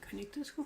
connected sgu.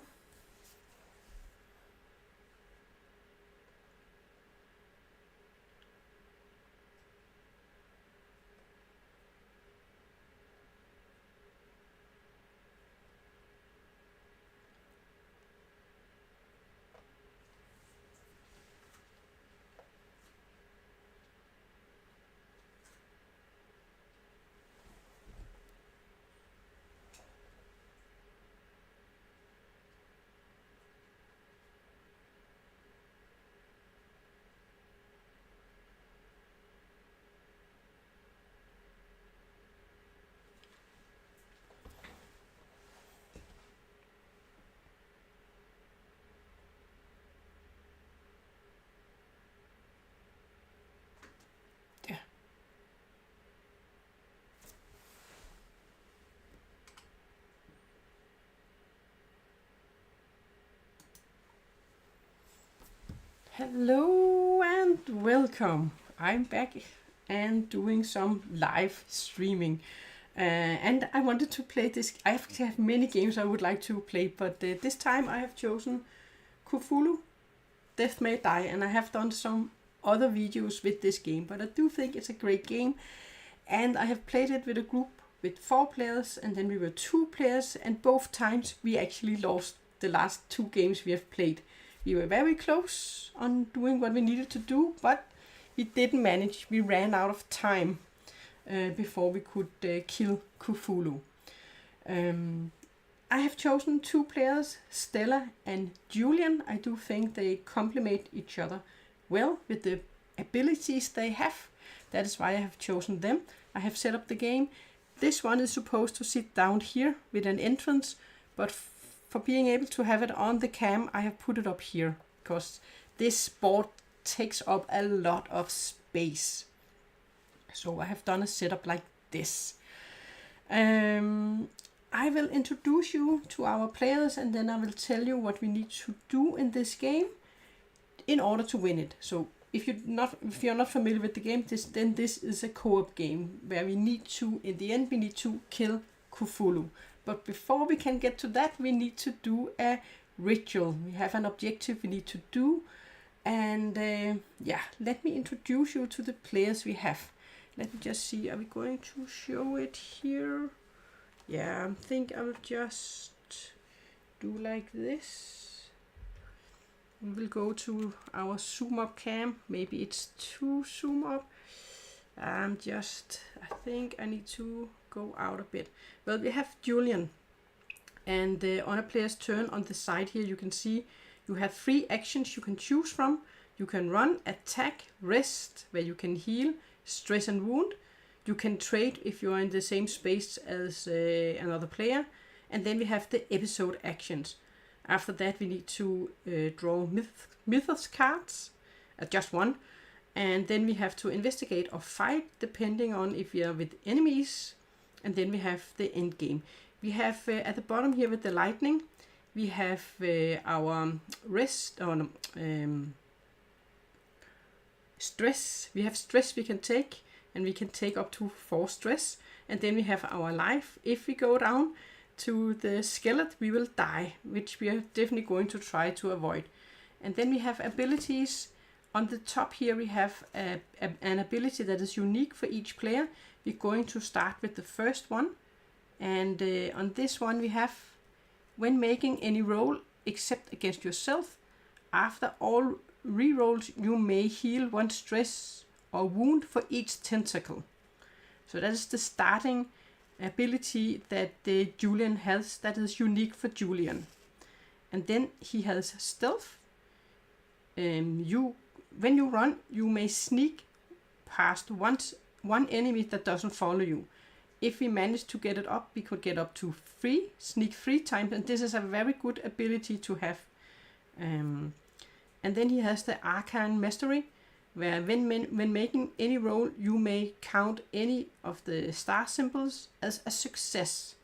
Hello and welcome. I'm back and doing some live streaming. And I wanted to play this. I actually have many games I would like to play, but this time I have chosen Cthulhu, Death May Die, and I have done some other videos with this game, but I do think it's a great game. And I have played it with a group with 4 players, and then we were 2 players, and both times we actually lost the last 2 games we have played. We were very close on doing what we needed to do, but we didn't manage. We ran out of time before we could kill Cthulhu. I have chosen 2 players, Stella and Julien. I do think they complement each other well with the abilities they have. That is why I have chosen them. I have set up the game. This one is supposed to sit down here with an entrance, but for being able to have it on the cam, I have put it up here because this board takes up a lot of space. So I have done a setup like this. I will introduce you to our players, and then I will tell you what we need to do in this game in order to win it. So if you're not familiar with the game, then this is a co-op game where we need to, in the end, we need to kill Cthulhu. But before we can get to that, we need to do a ritual. We have an objective we need to do. And yeah, let me introduce you to the players we have. Let me just see, are we going to show it here? Yeah, I think I will just do like this. We will go to our zoom up cam. Maybe it's too zoom up. I think I need to go out a bit. Well, we have Julien, and on a player's turn on the side here you can see you have 3 actions you can choose from. You can run, attack, rest, where you can heal, stress and wound. You can trade if you are in the same space as another player, and then we have the episode actions. After that we need to draw mythos cards, just 1. And then we have to investigate or fight depending on if we are with enemies. And then we have the end game. We have at the bottom here with the lightning, we have our stress. We have stress we can take, and we can take up to 4 stress. And then we have our life. If we go down to the skeleton, we will die, which we are definitely going to try to avoid. And then we have abilities. On the top here we have an ability that is unique for each player. We're going to start with the first one. And on this one we have, when making any roll except against yourself, after all rerolls you may heal 1 stress or wound for each tentacle. So that is the starting ability that Julien has, that is unique for Julien. And then he has stealth. When you run, you may sneak past one enemy that doesn't follow you. If we manage to get it up, we could get up to 3, sneak 3 times, and this is a very good ability to have. And then he has the Arcane Mastery, where when making any roll, you may count any of the star symbols as a success.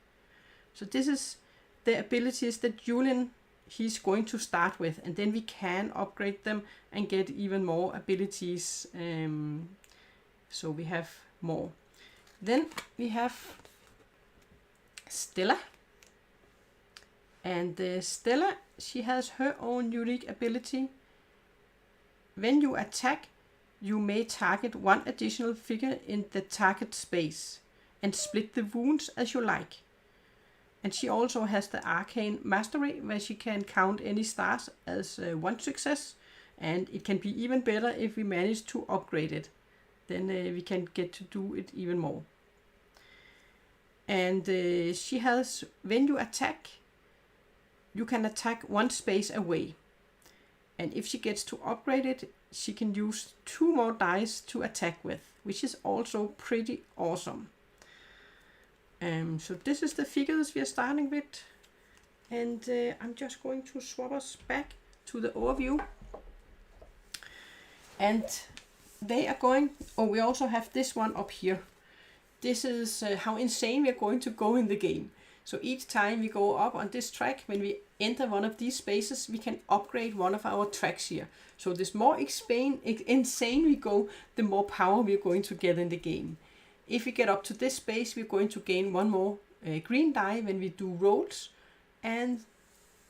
So this is the abilities that Julien he's going to start with, and then we can upgrade them and get even more abilities, so we have more. Then we have Stella, And Stella, she has her own unique ability. When you attack, you may target one additional figure in the target space and split the wounds as you like. And she also has the arcane mastery, where she can count any stars as one success, and it can be even better if we manage to upgrade it. Then we can get to do it even more. And she has, when you attack, you can attack one space away. And if she gets to upgrade it, she can use 2 more dice to attack with, which is also pretty awesome. So this is the figures we are starting with. And I'm just going to swap us back to the overview. And they are going, we also have this one up here. This is how insane we are going to go in the game. So each time we go up on this track, when we enter one of these spaces, we can upgrade one of our tracks here. So the more insane we go, the more power we are going to get in the game. If we get up to this space, we're going to gain 1 more green die when we do rolls, and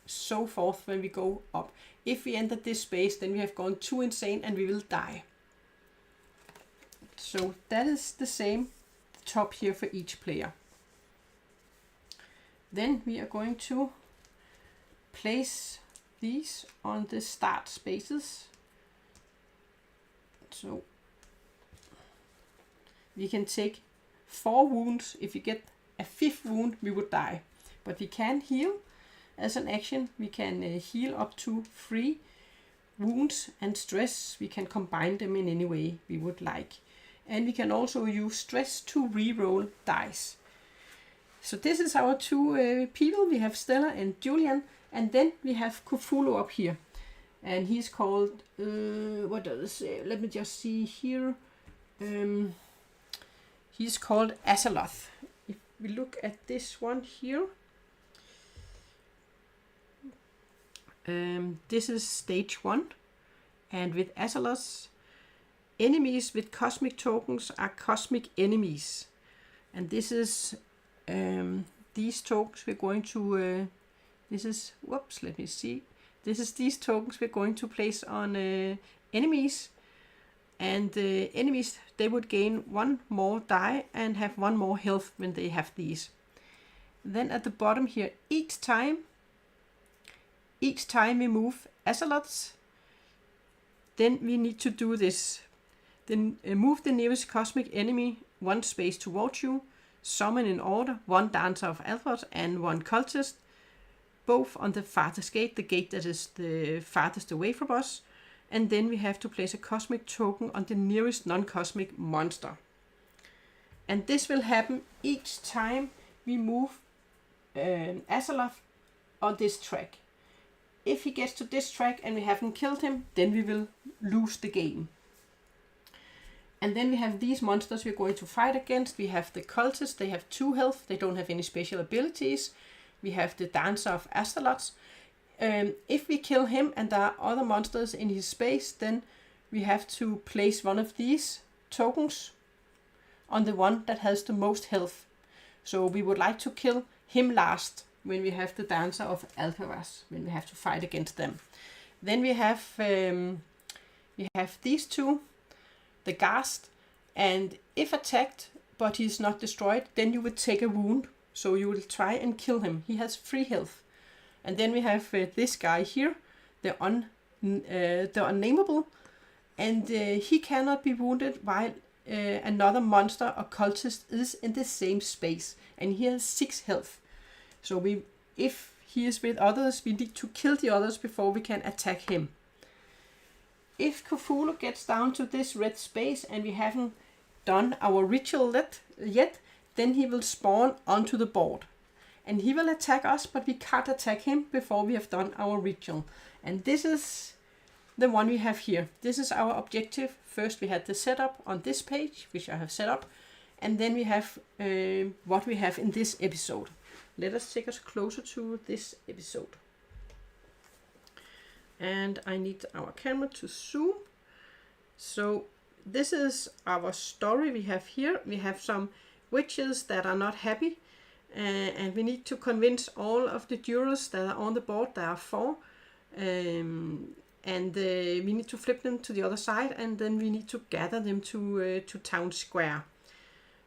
so forth when we go up. If we enter this space, then we have gone too insane and we will die. So that is the same top here for each player. Then we are going to place these on the start spaces. So we can take 4 wounds. If you get a 5th wound, we would die. But we can heal as an action. We can heal up to 3 wounds and stress. We can combine them in any way we would like. And we can also use stress to re-roll dice. So this is our 2 people. We have Stella and Julien. And then we have Cthulhu up here. And he's called, what does it say? Let me just see here. He's called Azeroth. If we look at this one here, this is stage 1, and with Azeroth, enemies with cosmic tokens are cosmic enemies, and this is these tokens we're going to. This is these tokens we're going to place on enemies. And the enemies, they would gain 1 more die and have 1 more health when they have these. Then at the bottom here, each time we move Azeroths, then we need to do this. Then move the nearest cosmic enemy 1 space towards you, summon in order 1 Dancer of Azeroth and 1 Cultist, both on the farthest gate, the gate that is the farthest away from us. And then we have to place a cosmic token on the nearest non-cosmic monster. And this will happen each time we move Azeroth on this track. If he gets to this track and we haven't killed him, then we will lose the game. And then we have these monsters we're going to fight against. We have the cultists, they have 2 health, they don't have any special abilities. We have the Dancer of Azeroth. If we kill him and there are other monsters in his space, then we have to place one of these tokens on the one that has the most health. So we would like to kill him last when we have the Dancer of Azeroth, when we have to fight against them. Then we have these 2, the Ghast, and if attacked but he's not destroyed, then you would take a wound. So you will try and kill him. He has 3 health. And then we have this guy here, the unnameable, and he cannot be wounded while another monster or cultist is in the same space, and he has 6 health. So if he is with others, we need to kill the others before we can attack him. If Cthulhu gets down to this red space and we haven't done our ritual yet, then he will spawn onto the board. And he will attack us, but we can't attack him before we have done our ritual. And this is the one we have here. This is our objective. First we had the setup on this page, which I have set up. And then we have what we have in this episode. Let us take us closer to this episode. And I need our camera to zoom. So this is our story we have here. We have some witches that are not happy. and we need to convince all of the jurors that are on the board. There are 4. And we need to flip them to the other side, and then we need to gather them to town square.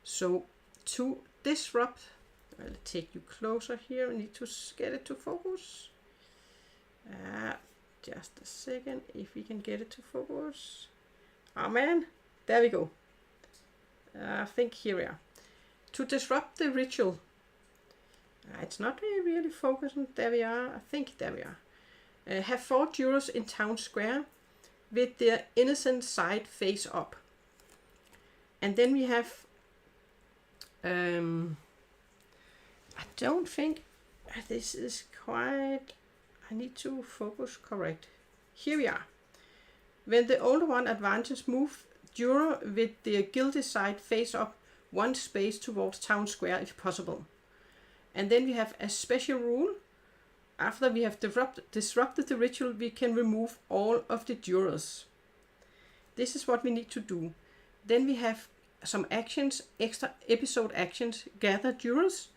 So to disrupt, I'll take you closer here. I need to get it to focus. Just a second, if we can get it to focus. Oh man, there we go. I think here we are. To disrupt the ritual. It's not really focusing. There we are. I think there we are. Have 4 jurors in town square with their innocent side face up. And then we have, I don't think this is quite, I need to focus correct. Here we are. When the older one advances, move juror with their guilty side face up 1 space towards town square if possible. And then we have a special rule. After we have disrupted the ritual, we can remove all of the jurors. This is what we need to do. Then we have some actions, extra episode actions. Gather jurors.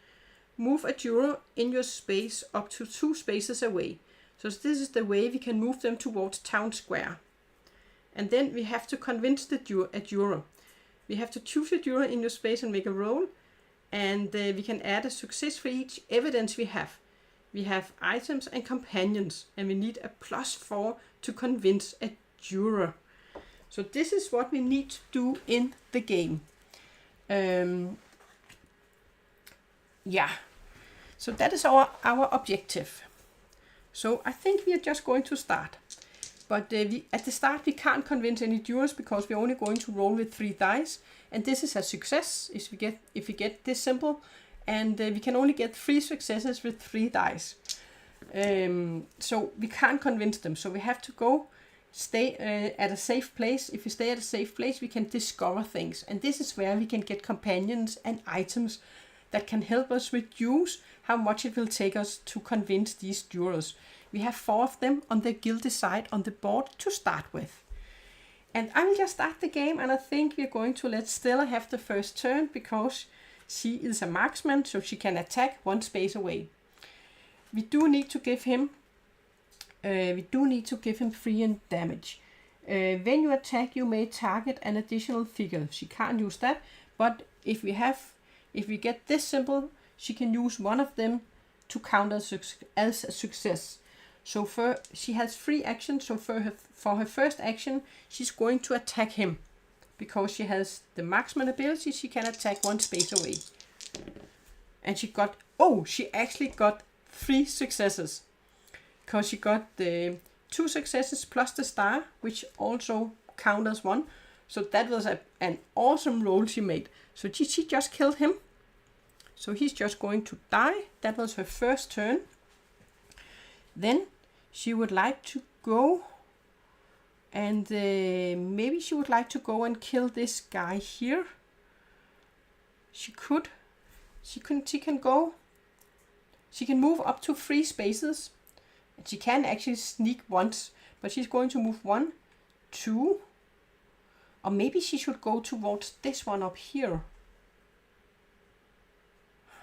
Move a juror in your space up to 2 spaces away. So this is the way we can move them towards town square. And then we have to convince a juror. We have to choose a juror in your space and make a roll. And we can add a success for each evidence we have. We have items and companions, and we need a +4 to convince a juror. So this is what we need to do in the game. Yeah, so that is our objective. So I think we are just going to start. But at the start we can't convince any jurors because we're only going to roll with 3 dice. And this is a success if we get this simple. And we can only get 3 successes with 3 dice. So we can't convince them. So we have to stay at a safe place. If we stay at a safe place, we can discover things. And this is where we can get companions and items that can help us reduce how much it will take us to convince these jurors. We have 4 of them on the guilty side on the board to start with. And I will just start the game, and I think we're going to let Stella have the first turn because she is a marksman, so she can attack 1 space away. We do need to give him 3 in damage. When you attack, you may target an additional figure. She can't use that, but if we get this symbol, she can use one of them to count as a success. So she has 3 actions. So for her first action, she's going to attack him. Because she has the marksman ability, she can attack 1 space away. And she actually got 3 successes. Because she got the 2 successes plus the star, which also count as 1. So that was an awesome roll she made. So she just killed him. So he's just going to die. That was her first turn. Then she would like to go. And maybe she would like to go and kill this guy here. She can move up to 3 spaces. And she can actually sneak once, but she's going to move 1, 2, or maybe she should go towards this one up here.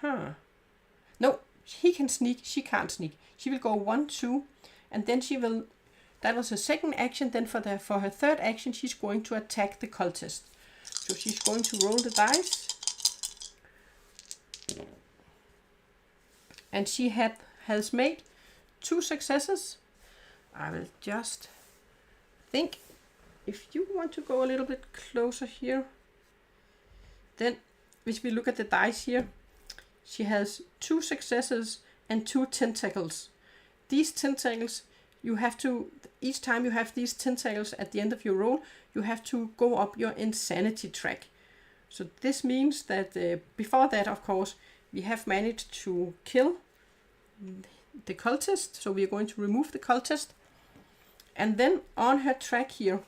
No, he can sneak, she can't sneak. She will go 1, 2, and then she will. That was her second action. Then for her third action, she's going to attack the cultist. So she's going to roll the dice. And she has made 2 successes. I will just think, if you want to go a little bit closer here, then if we look at the dice here, she has 2 successes and 2 tentacles. These tentacles, you have to, each time you have these tentacles at the end of your roll, you have to go up your insanity track. So this means that before that, of course, we have managed to kill the cultist. So we are going to remove the cultist. And then on her track here,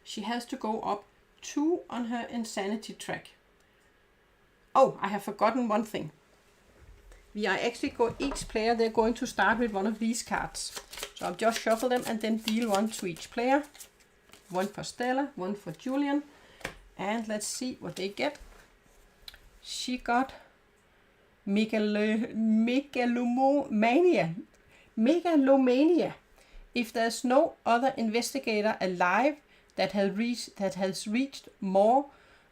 she has to go up 2 on her insanity track. Oh, I have forgotten one thing. We are actually each player, they're going to start with one of these cards. So I'll just shuffle them and then deal 1 to each player. 1 for Stella, 1 for Julien. And let's see what they get. She got megalomania. If there's no other investigator alive that has reached more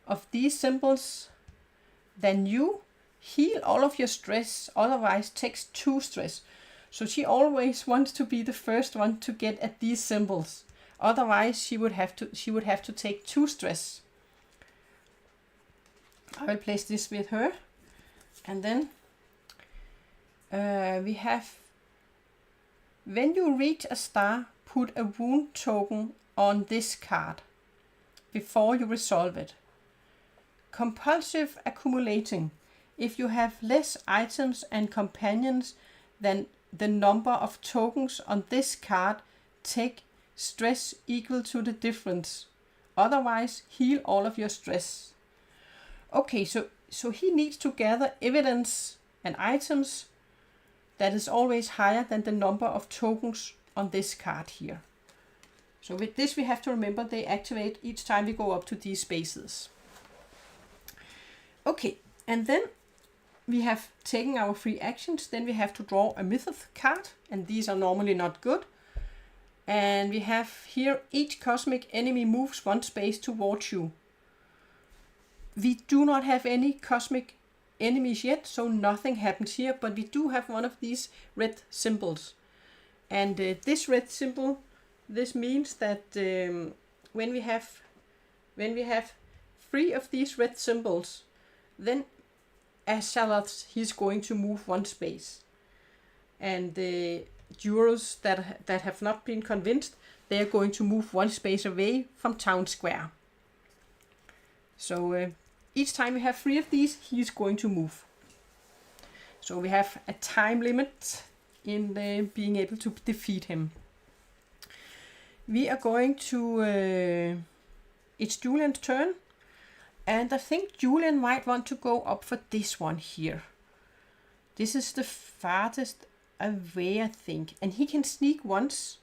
of these symbols than you, heal all of your stress, otherwise takes 2 stress. So she always wants to be the first one to get at these symbols. Otherwise she would have to take 2 stress. I will place this with her. And then we have, when you reach a star, put a wound token on this card before you resolve it. Compulsive accumulating. If you have less items and companions than the number of tokens on this card, take stress equal to the difference. Otherwise, heal all of your stress. Okay, so he needs to gather evidence and items that is always higher than the number of tokens on this card here. So with this we have to remember they activate each time we go up to these spaces. Okay, and then we have taken our free actions. Then we have to draw a myth card, and these are normally not good. And we have here, each cosmic enemy moves 1 space towards you. We do not have any cosmic enemies yet, so nothing happens here, but we do have one of these red symbols. And this red symbol, this means that when we have 3 of these red symbols, then as Charlotte, he's going to move 1 space. And the jurors that have not been convinced, they are going to move 1 space away from town square. So each time we have 3 of these, he's going to move. So we have a time limit in being able to defeat him. We are going to, it's Julien's turn. And I think Julien might want to go up for this one here. This is the farthest away, I think. And he can sneak once.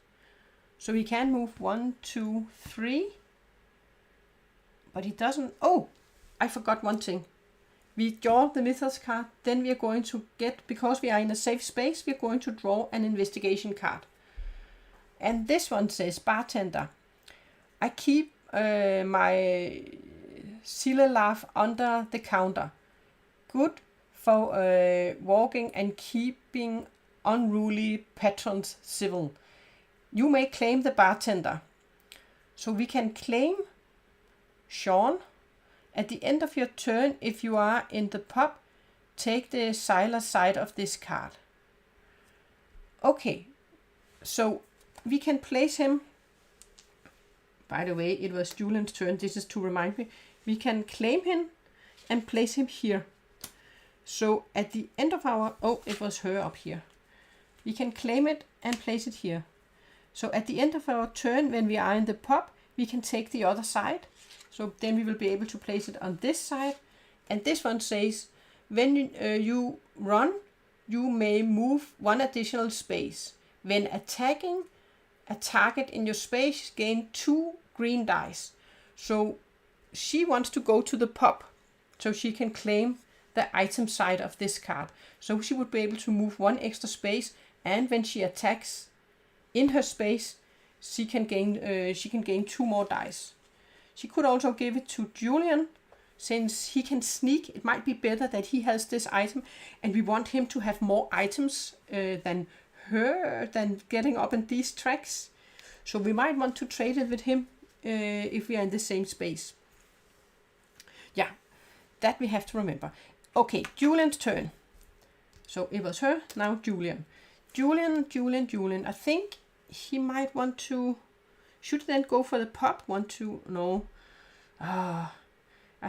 So he can move 1, 2, 3. But he doesn't... Oh, I forgot one thing. We draw the mythos card. Then we are going to get... Because we are in a safe space, we are going to draw an investigation card. And this one says, bartender. I keep my... Silelaugh under the counter. Good for walking and keeping unruly patrons civil. You may claim the bartender. So we can claim Sean. At the end of your turn, if you are in the pub, take the sailor side of this card. Okay, so we can place him. By the way, it was Julien's turn. This is to remind me. We can claim him and place him here. So at the end of our... Oh, it was her up here. We can claim it and place it here. So at the end of our turn, when we are in the pub, we can take the other side. So then we will be able to place it on this side. And this one says, when you run, you may move 1 additional space. When attacking a target in your space, gain 2 green dice. So she wants to go to the pub so she can claim the item side of this card. So she would be able to move 1 extra space, and when she attacks in her space, she can gain 2 more dice. She could also give it to Julien, since he can sneak. It might be better that he has this item, and we want him to have more items than her, than getting up in these tracks. So we might want to trade it with him if we are in the same space. Yeah, that we have to remember. Okay, Julien's turn. So it was her, now Julien. Julien. I think he might want to... Should he then go for the pub? No. I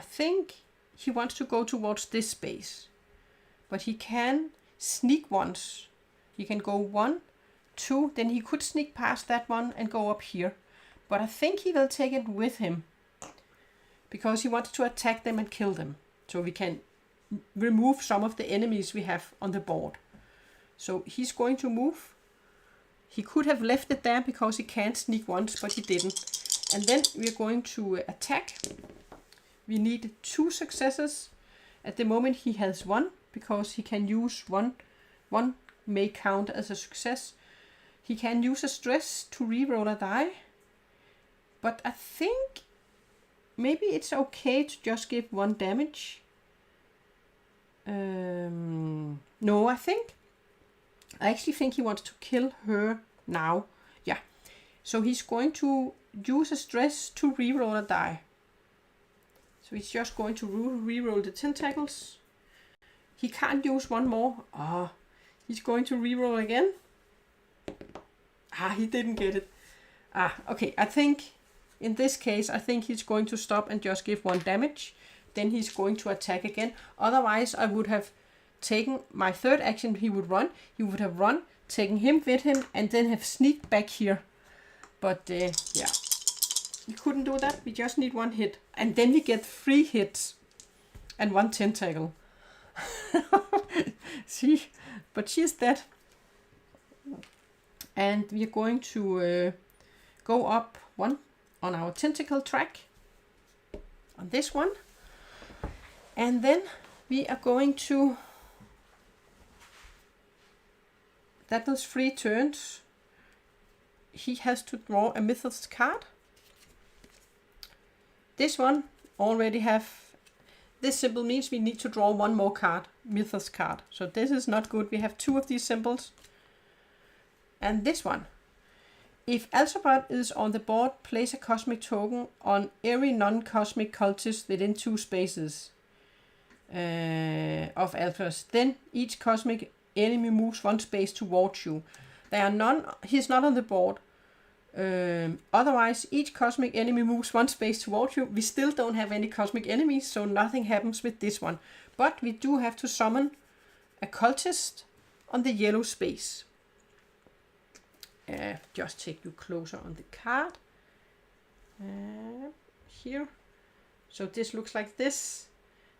think he wants to go towards this space. But he can sneak once. He can go 1, 2, then he could sneak past that one and go up here. But I think he will take it with him, because he wants to attack them and kill them. So we can remove some of the enemies we have on the board. So he's going to move. He could have left it there because he can't sneak once, but he didn't. And then we're going to attack. We need 2 successes. At the moment he has 1, because he can use one may count as a success. He can use a stress to reroll a die. But I think maybe it's okay to just give 1 damage. No, I actually think he wants to kill her now. Yeah. So he's going to use a stress to reroll a die. So he's just going to reroll the tentacles. He can't use one more. He's going to reroll again. He didn't get it. Okay, I think in this case, I think he's going to stop and just give 1 damage. Then he's going to attack again. Otherwise, I would have taken my third action. He would run. He would have run, taken him with him, and then have sneaked back here. But yeah, we couldn't do that. We just need 1 hit. And then we get 3 hits and 1 tentacle. See, but she's dead. And we are going to go up 1 on our tentacle track. On this one. And then we are going to... That was 3 turns. He has to draw a mythos card. This one already have... This symbol means we need to draw 1 more card. Mythos card. So this is not good. We have 2 of these symbols. And this one. If Alzabot is on the board, place a cosmic token on every non-cosmic cultist within 2 spaces of Alphas. Then each cosmic enemy moves 1 space towards you. There are none. He's not on the board. Otherwise, each cosmic enemy moves 1 space towards you. We still don't have any cosmic enemies, so nothing happens with this one. But we do have to summon a cultist on the yellow space. Just take you closer on the card. Here. So this looks like this.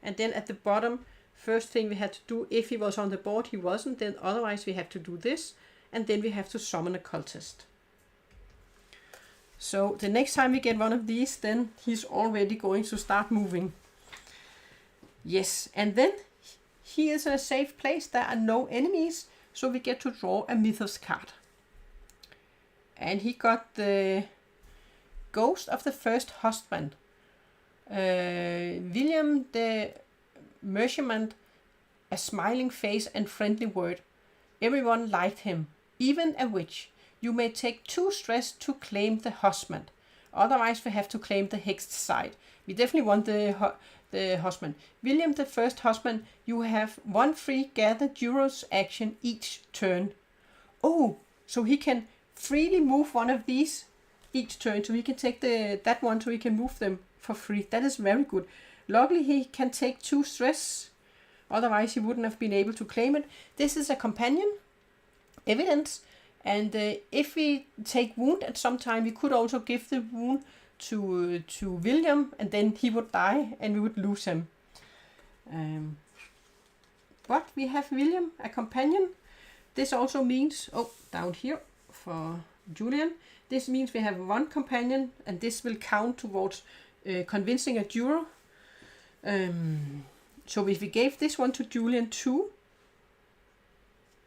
And then at the bottom, first thing we had to do, if he was on the board, he wasn't, then otherwise we have to do this. And then we have to summon a cultist. So the next time we get one of these, then he's already going to start moving. Yes, and then he is in a safe place. There are no enemies, so we get to draw a mythos card. And he got the Ghost of the First Husband. William the Merchant, a smiling face and friendly word. Everyone liked him, even a witch. You may take 2 stress to claim the husband. Otherwise, we have to claim the hexed side. We definitely want the husband. William the First Husband, you have 1 free gather Duros action each turn. Oh, so he can freely move one of these each turn. So he can take that one so he can move them for free. That is very good. Luckily, he can take 2 stress. Otherwise, he wouldn't have been able to claim it. This is a companion evidence. And if we take wound at some time, we could also give the wound to William, and then he would die, and we would lose him. But we have William, a companion. This also means, down here for Julien, this means we have 1 companion, and this will count towards convincing a juror. So if we gave this one to Julien too,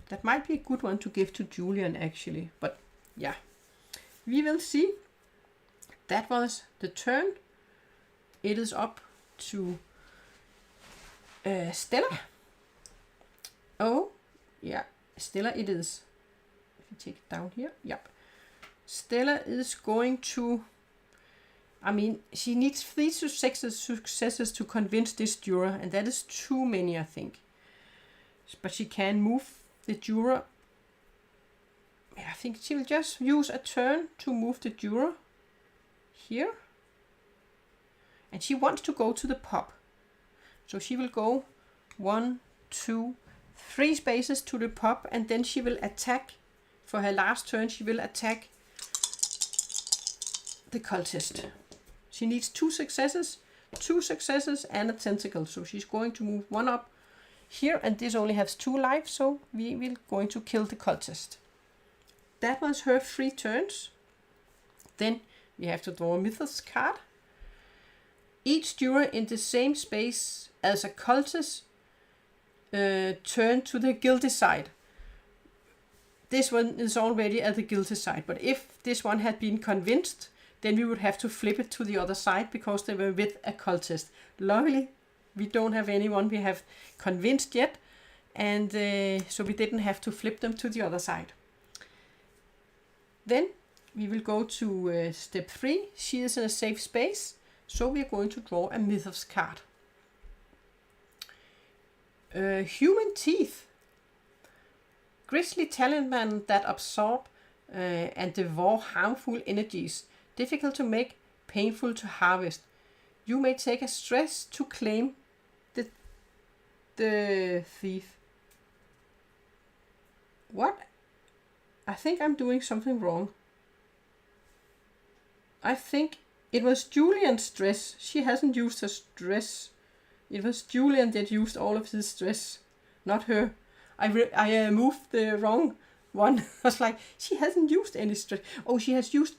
that might be a good one to give to Julien actually, but yeah, we will see. That was the turn. It is up to Stella. Oh, yeah, Stella it is. If you take it down here, yep. Stella is going to, she needs 3 successes to convince this juror, and that is too many, I think. But she can move the juror. I think she will just use a turn to move the juror here. And she wants to go to the pub. So she will go 1, 2, 3 spaces to the pub, and then she will attack. For her last turn, she will attack the cultist. She needs 2 successes and a tentacle. So she's going to move 1 up here, and this only has 2 lives, so we will going to kill the cultist. That was her 3 turns. Then we have to draw a mythos card. Each juror in the same space as a cultist turn to the guilty side. This one is already at the guilty side, but if this one had been convinced, then we would have to flip it to the other side because they were with a cultist. Luckily, we don't have anyone we have convinced yet, and so we didn't have to flip them to the other side. Then we will go to step 3. She is in a safe space, so we are going to draw a mythos card. Human teeth. Grisly talisman that absorb and devour harmful energies. Difficult to make, painful to harvest. You may take a stress to claim the thief. What? I think I'm doing something wrong. I think it was Julien's stress. She hasn't used her stress. It was Julien that used all of his stress, not her. I moved the wrong one. I was like, she hasn't used any stress. Oh, she has used...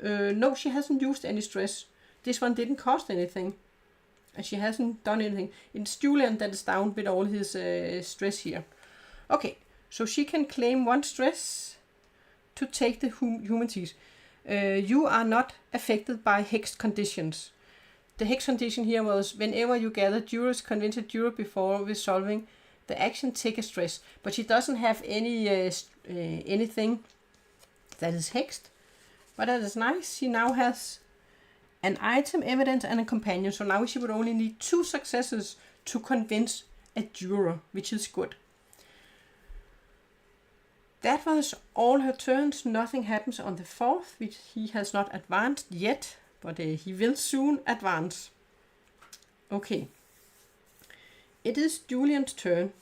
no, she hasn't used any stress. This one didn't cost anything. And she hasn't done anything. It's Julien that is down with all his stress here. Okay, so she can claim 1 stress to take the human teeth. You are not affected by hex conditions. The hex condition here was whenever you gather jurors, convinced juror before resolving the action, take a stress. But she doesn't have any anything that is hexed. But that is nice. She now has an item, evidence, and a companion. So now she would only need 2 successes to convince a juror, which is good. That was all her turns. Nothing happens on the 4th, which he has not advanced yet, but he will soon advance. Okay. It is Julien's turn,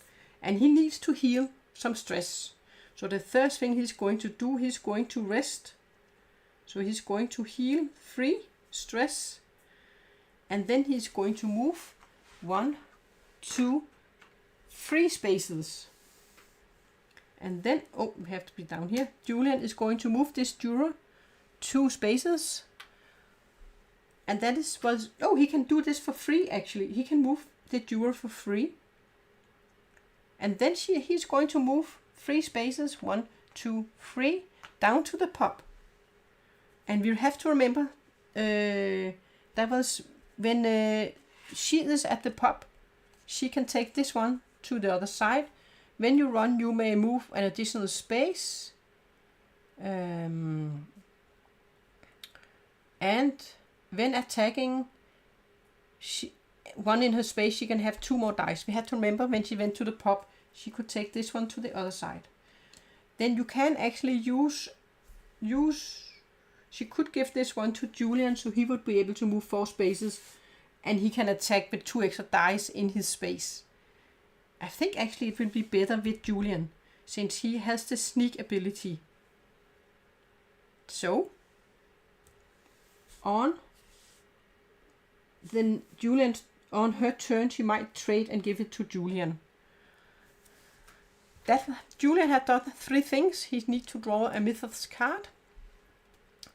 and he needs to heal some stress. So the first thing he's going to do, he's going to rest. So he's going to heal 3 stress, and then he's going to move 1, 2, 3 spaces. And then, oh, we have to be down here. Julien is going to move this juror 2 spaces. And that is, well, oh, he can do this for free, actually. He can move the juror for free. And then he's going to move 3 spaces, 1, 2, 3, down to the pub. And we'll have to remember, that was when she is at the pub, she can take this one to the other side. When you run, you may move an additional space. And when attacking, one in her space, she can have 2 more dice. We have to remember when she went to the pub, she could take this one to the other side. Then you can actually use she could give this one to Julien, so he would be able to move 4 spaces, and he can attack with 2 extra dice in his space. I think actually it will be better with Julien, since he has the sneak ability. So, on her turn, she might trade and give it to Julien. Julien had done 3 things. He needs to draw a mythos card.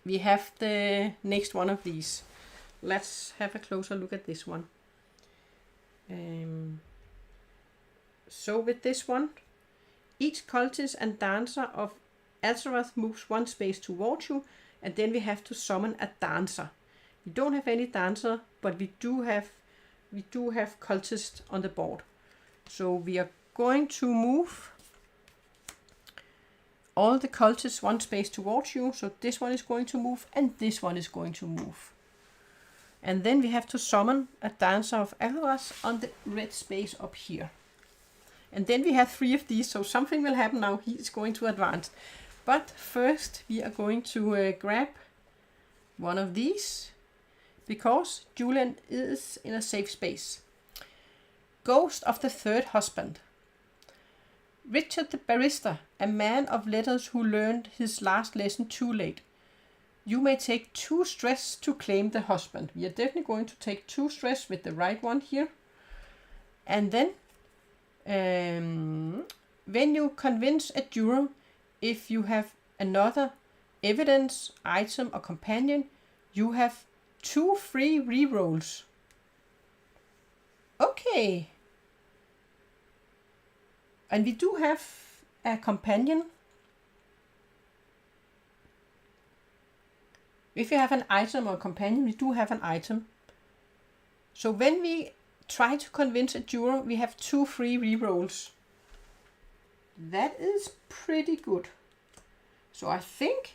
We have the next one of these. Let's have a closer look at this one. So with this one, each cultist and dancer of Azeroth moves 1 space towards you, and then we have to summon a dancer. We don't have any dancer, but we do have cultists on the board. So we are going to move all the cultists 1 space towards you. So this one is going to move, and this one is going to move. And then we have to summon a dancer of Azeroth on the red space up here. And then we have 3 of these, so something will happen now. He is going to advance. But first we are going to grab one of these, because Julien is in a safe space. Ghost of the Third Husband. Richard the barrister, a man of letters who learned his last lesson too late. You may take 2 stress to claim the husband. We are definitely going to take 2 stress with the right one here. And then, when you convince a juror, if you have another evidence, item, or companion, you have 2 free rerolls. Okay. And we do have a companion. If you have an item or a companion, we do have an item. So when we try to convince a juror, we have 2 free rerolls. That is pretty good. So I think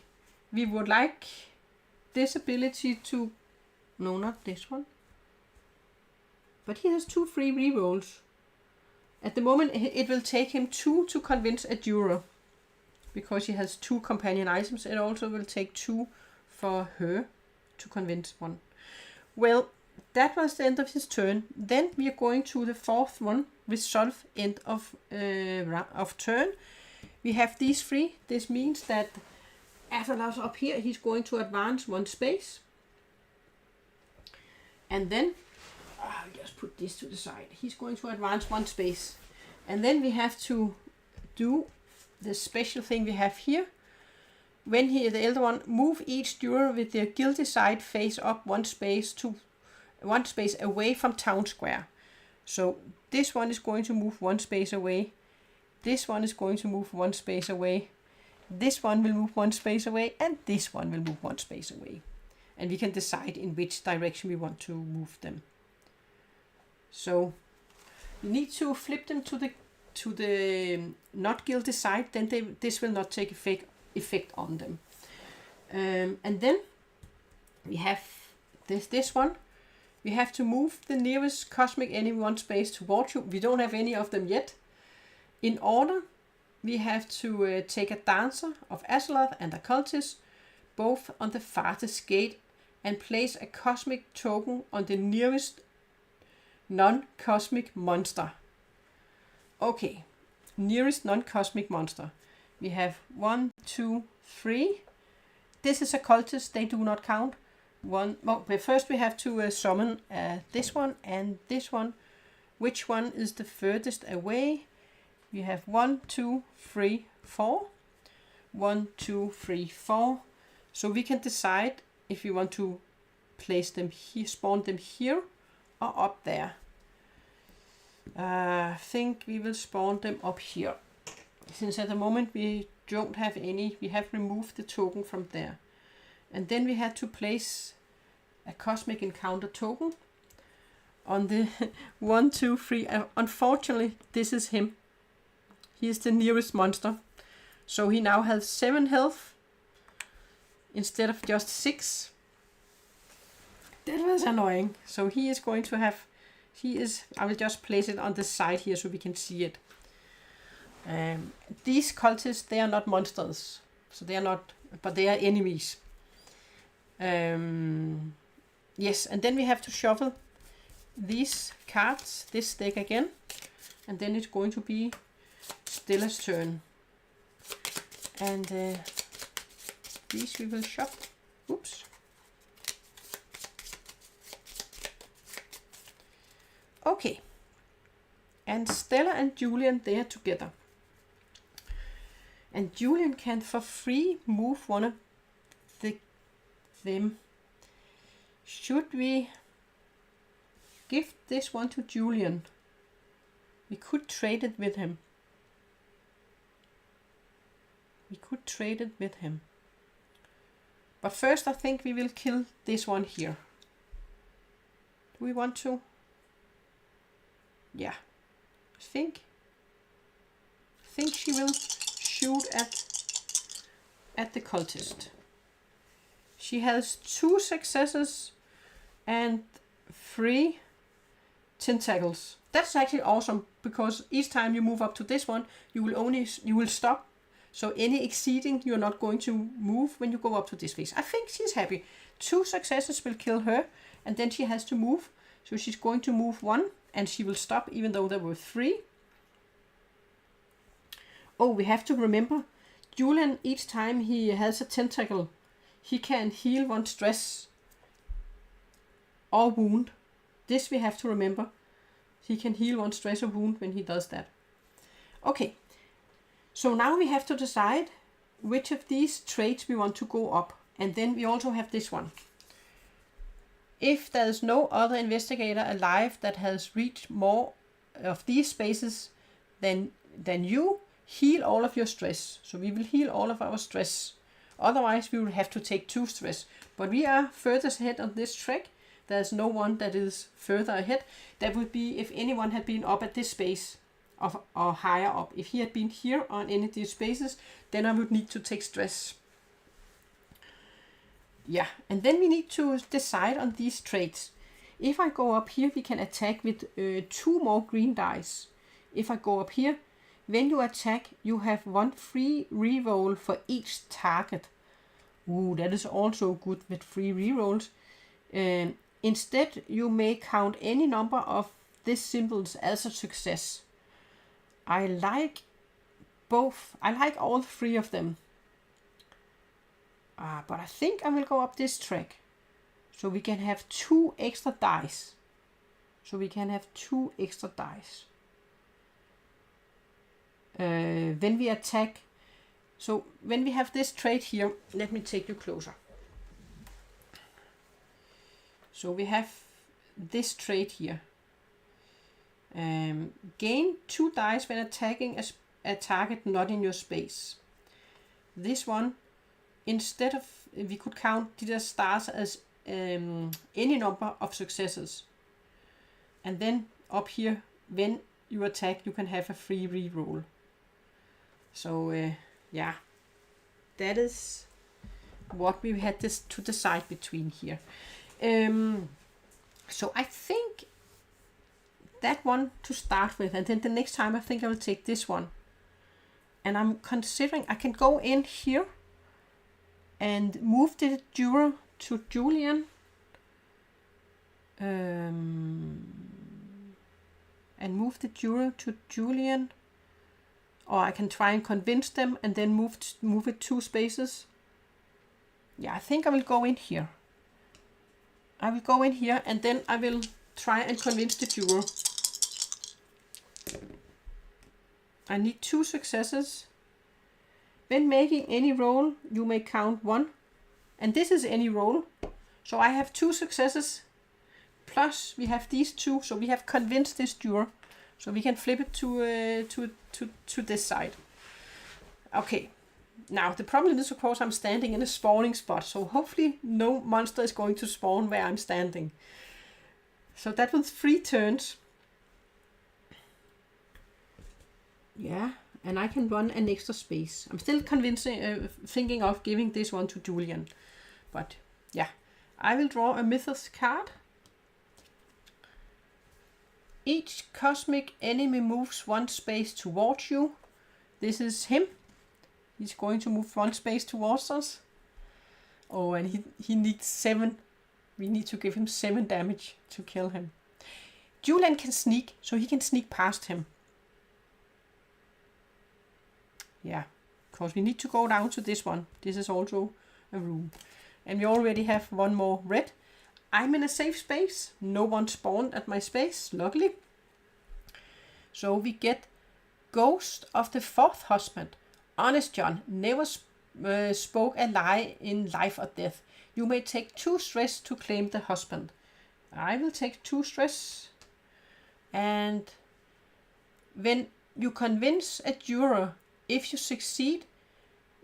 we would like this ability to... No, not this one. But he has 2 free rerolls. At the moment, it will take him 2 to convince a juror. Because he has 2 companion items, it also will take 2 for her to convince one. Well, that was the end of his turn. Then we are going to the 4th one. Resolve end of turn. We have these 3. This means that Athalos up here, he's going to advance 1 space. And then, I'll just put this to the side. He's going to advance 1 space. And then we have to do the special thing we have here. When he, the elder one, move each juror with their guilty side face up 1 space to 1 space away from town square. So this one is going to move 1 space away. This one is going to move 1 space away. This one will move 1 space away, and this one will move 1 space away. And we can decide in which direction we want to move them. So you need to flip them to the not guilty side, then this will not take effect on them. And then we have this one. We have to move the nearest cosmic enemy 1 space towards you. We don't have any of them yet. In order, we have to take a dancer of Azeroth and a cultist, both on the farthest gate, and place a cosmic token on the nearest non-cosmic monster. Okay, nearest non-cosmic monster. We have 1, 2, 3. This is a cultist, they do not count. But first we have to summon this one and this one. Which one is the furthest away? We have 1, 2, 3, 4. 1, 2, 3, 4. So we can decide if we want to place them here, spawn them here or up there. I think we will spawn them up here. Since at the moment we don't have any, we have removed the token from there. And then we had to place a cosmic encounter token on the 1, 2, 3. Unfortunately, this is him. He is the nearest monster. So he now has 7 health instead of just 6. That was annoying. So he is going to have, I will just place it on the side here so we can see it. These cultists, they are not monsters. So they are not, but they are enemies. Yes, and then we have to shuffle these cards, this deck again. And then it's going to be Stella's turn. And these we will shuffle. Oops. Okay. And Stella and Julien, they are together. And Julien can for free move one of them. Should we give this one to Julien? We could trade it with him. But first I think we will kill this one here. Do we want to? Yeah. I think she will shoot at the cultist. She has 2 successes and 3 tentacles. That's actually awesome because each time you move up to this one, you will stop. So any exceeding, you're not going to move when you go up to this phase. I think she's happy. 2 successes will kill her, and then she has to move. So she's going to move 1, and she will stop even though there were 3. Oh, we have to remember, Julien, each time he has a tentacle, he can heal 1 stress or wound. This we have to remember. He can heal 1 stress or wound when he does that. Okay, so now we have to decide which of these traits we want to go up. And then we also have this one. If there is no other investigator alive that has reached more of these spaces than then you heal all of your stress. So we will heal all of our stress. Otherwise, we will have to take 2 stress. But we are further ahead on this track. There's no one that is further ahead. That would be if anyone had been up at this space or higher up. If he had been here on any of these spaces, then I would need to take stress. Yeah, and then we need to decide on these traits. If I go up here, we can attack with 2 more green dice. If I go up here, when you attack, you have 1 free reroll for each target. Ooh, that is also good with free rerolls. Instead, you may count any number of these symbols as a success. I like both. I like all 3 of them. But I think I will go up this track. So we can have 2 extra dice. When we attack. So when we have this trait here, let me take you closer. So we have this trait here. Gain 2 dice when attacking a target not in your space. This one, instead of, we could count the stars as any number of successes. And then up here, when you attack, you can have a free reroll. So yeah, that is what we had to decide between here. So I think that one to start with, and then the next time I think I will take this one. And I'm considering I can go in here and move the juror to Julien. Or I can try and convince them and then move it 2 spaces. Yeah, I think I will go in here. And then I will try and convince the juror. I need 2 successes. When making any roll, you may count 1. And this is any roll. So I have 2 successes. Plus we have these 2. So we have convinced this juror. So we can flip it to this side. Okay. Now the problem is, of course, I'm standing in a spawning spot. So hopefully no monster is going to spawn where I'm standing. So that was 3 turns. Yeah, and I can run an extra space. I'm still thinking of giving this one to Julien. But yeah, I will draw a Mythos card. Each cosmic enemy moves 1 space towards you. This is him. He's going to move 1 space towards us. Oh, and he needs 7. We need to give him 7 damage to kill him. Julien can sneak, so he can sneak past him. Yeah, because we need to go down to this one. This is also a room. And we already have 1 more red. I'm in a safe space. No one spawned at my space, luckily. So we get Ghost of the 4th Husband. Honest John never spoke a lie in life or death. You may take 2 stress to claim the husband. I will take 2 stress. And when you convince a juror, if you succeed,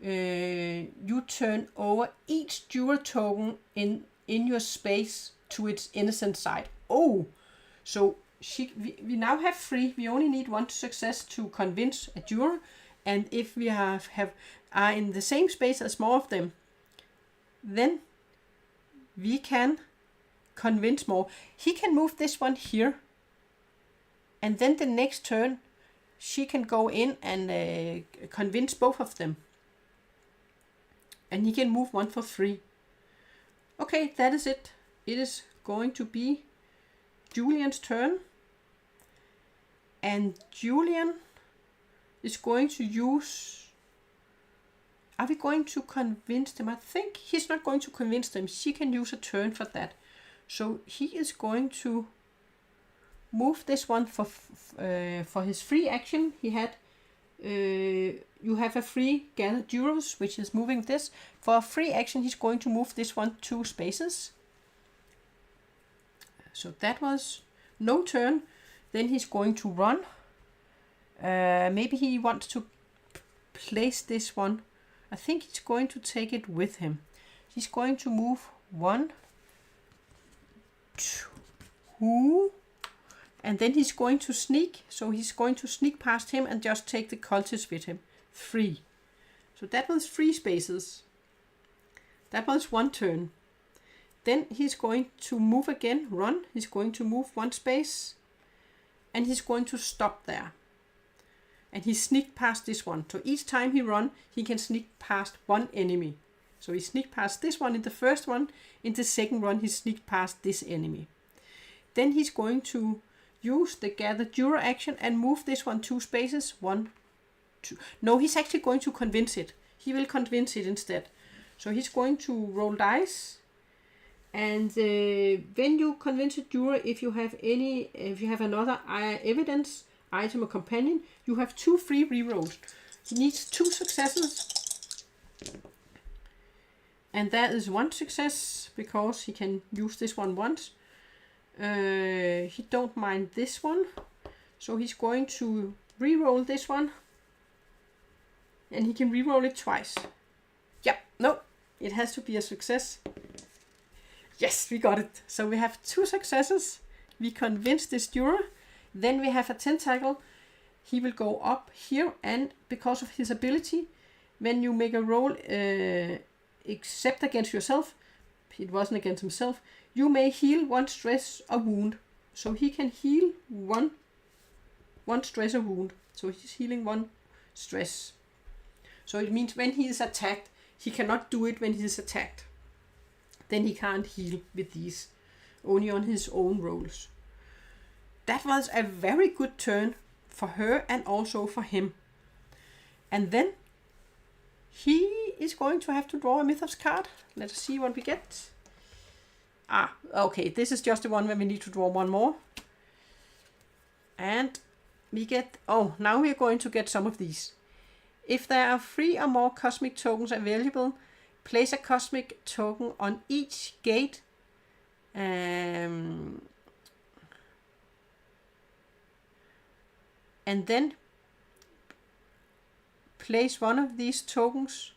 you turn over each juror token in your space to its innocent side. Oh, so we now have 3. We only need 1 success to convince a juror. And if we are in the same space as more of them, then we can convince more. He can move this one here. And then the next turn, she can go in and convince both of them. And he can move 1 for free. Okay, that is it. It is going to be Julien's turn. And Julien is going to use... Are we going to convince them? I think he's not going to convince them. She can use a turn for that. So he is going to move this one for his free action. He had... you have a free gather jurors, which is moving this. For a free action, he's going to move this one 2 spaces. So that was no turn. Then he's going to run. Maybe he wants to place this one. I think he's going to take it with him. He's going to move 1, 2, and then he's going to sneak. So he's going to sneak past him and just take the cultist with him. 3. So that was 3 spaces. That was 1 turn. Then he's going to move again, run. He's going to move 1 space. And he's going to stop there. And he sneaked past this one. So each time he runs, he can sneak past 1 enemy. So he sneaked past this one in the first one. In the second run, he sneaked past this enemy. Then he's going to use the gather Jura action and move this one 2 spaces. 1, 2. No, he's actually going to convince it. He will convince it instead. So he's going to roll dice. And when you convince a Jura, if you have another evidence, item or companion, you have 2 free rerolls. He needs 2 successes. And that is 1 success because he can use this one once. He don't mind this one. So he's going to reroll this one. And he can reroll it twice. Yep, no, it has to be a success. Yes, we got it. So we have 2 successes. We convinced this Jura. Then we have a tentacle. He will go up here, and because of his ability, when you make a roll except against yourself, it wasn't against himself, you may heal 1 stress or wound. So he can heal one stress or wound. So he's healing 1 stress. So it means when he is attacked, he cannot do it when he is attacked. Then he can't heal with these, only on his own rolls. That was a very good turn for her and also for him. And then he is going to have to draw a Mythos card. Let's see what we get. Okay, this is just the one where we need to draw 1 more. And we get, now we are going to get some of these. If there are 3 or more cosmic tokens available, place a cosmic token on each gate. And then place one of these tokens.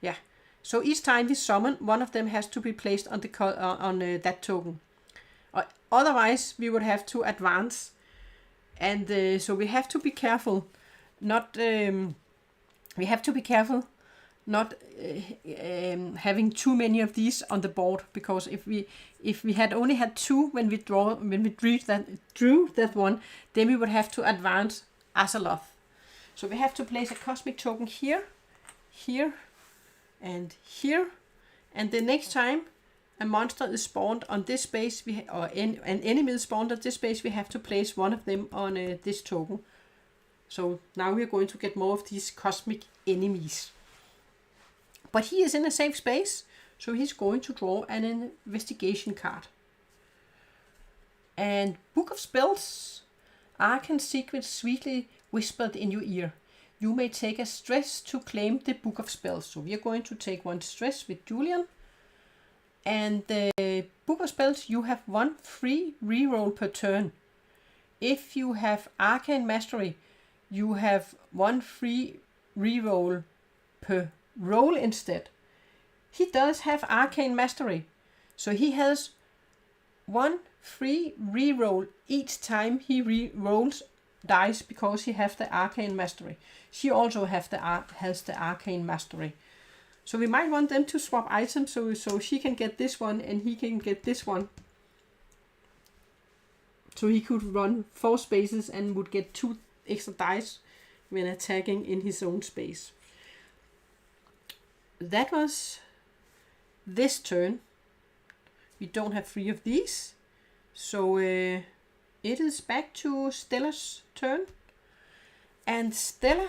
Yeah. So each time we summon, one of them has to be placed on the that token. Otherwise, we would have to advance, and so we have to be careful. Not having too many of these on the board, because if we had only had 2 when we drew that one, then we would have to advance Azeroth. So we have to place a cosmic token here, here, and here, and the next time a monster is spawned on this space, an enemy is spawned at this space, we have to place one of them on this token. So now we are going to get more of these cosmic enemies. But he is in a safe space, so he's going to draw an investigation card. And Book of Spells, Arcane Secrets sweetly whispered in your ear. You may take a stress to claim the Book of Spells. So we are going to take 1 stress with Julien. And the Book of Spells, you have 1 free reroll per turn. If you have Arcane Mastery, you have 1 free reroll per roll instead. He does have Arcane Mastery, so he has 1 free reroll each time he re-rolls dice because he has the Arcane Mastery. She also has the Arcane Mastery. So we might want them to swap items so she can get this one and he can get this one. So he could run 4 spaces and would get 2 extra dice when attacking in his own space. That was this turn. We don't have 3 of these. So it is back to Stella's turn. And Stella.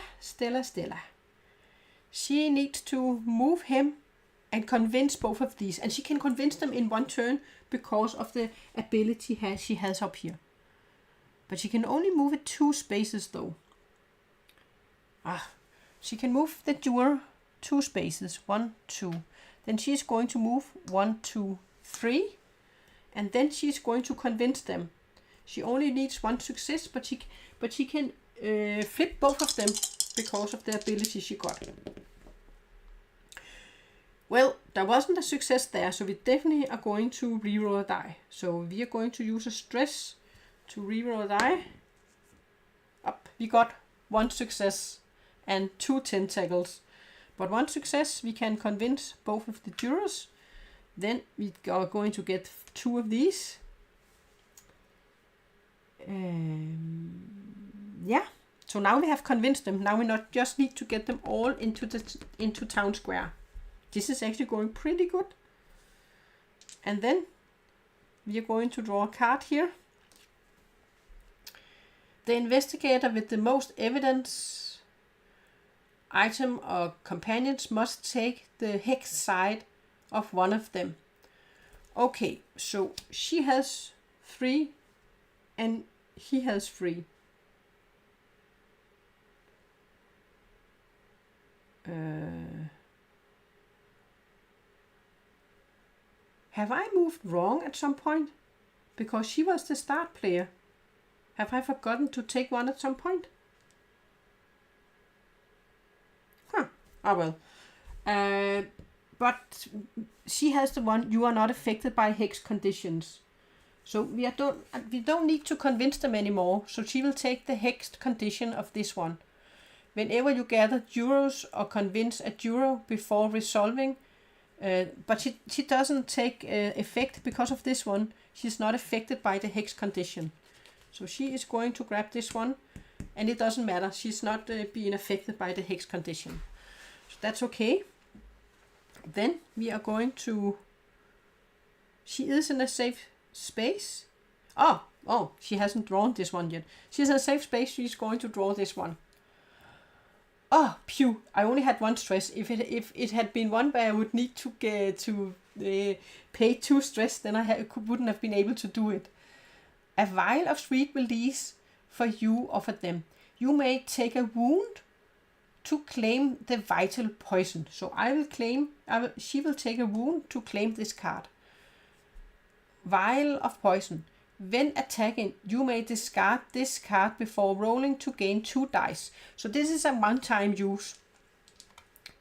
She needs to move him and convince both of these. And she can convince them in 1 turn because of the ability she has up here. But she can only move it 2 spaces though. She can move the jewel 2 spaces. 1, 2. Then she's going to move 1, 2, 3. And then she's going to convince them. She only needs 1 success, but she can flip both of them because of the ability she got. Well, there wasn't a success there, so we definitely are going to reroll a die. So we are going to use a stress to reroll a die. Up, we got 1 success and 2 tentacles. But 1 success, we can convince both of the jurors. Then we are going to get 2 of these. Yeah, so now we have convinced them. Now we not just need to get them all into town square. This is actually going pretty good. And then we are going to draw a card here. The investigator with the most evidence, item or companions must take the hex side of one of them. Okay, so she has 3 and he has 3. Have I moved wrong at some point? Because she was the start player. Have I forgotten to take 1 at some point? Huh. Oh well. But she has the one, you are not affected by hex conditions. So we don't need to convince them anymore. So she will take the hexed condition of this one. Whenever you gather jurors or convince a juror before resolving, but she doesn't take effect because of this one. She's not affected by the hex condition. So she is going to grab this one, and it doesn't matter. She's not being affected by the hex condition. So that's okay. Then we are going to... She is in a safe space. Oh, she hasn't drawn this one yet. She's in a safe space. She's going to draw this one. Oh, phew! I only had 1 stress. If it had been one where I would need to get to pay 2 stress, then I wouldn't have been able to do it. A vial of sweet release for you or for them. You may take a wound to claim the vital poison. So she will take a wound to claim this card. Vial of poison. When attacking, you may discard this card before rolling to gain 2 dice. So this is a one-time use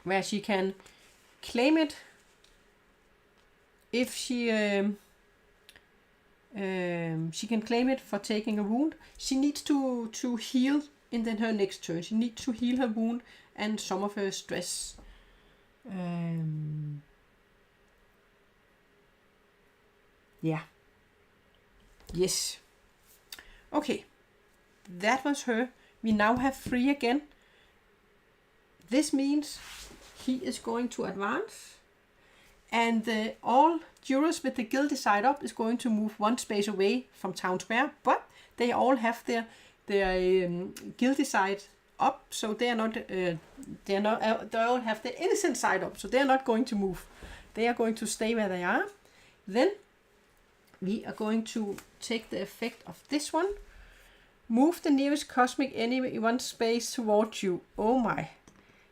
where she can claim it if she can claim it for taking a wound. She needs to heal in then her next turn. She needs to heal her wound and some of her stress. Yeah. Yes. Okay. That was her. We now have 3 again. This means he is going to advance. And all jurors with the guilty side up is going to move 1 space away from town square. But they all have their guilty side up. So they all have the innocent side up. So they are not going to move. They are going to stay where they are. Then we are going to take the effect of this one. Move the nearest cosmic enemy 1 space towards you. Oh my.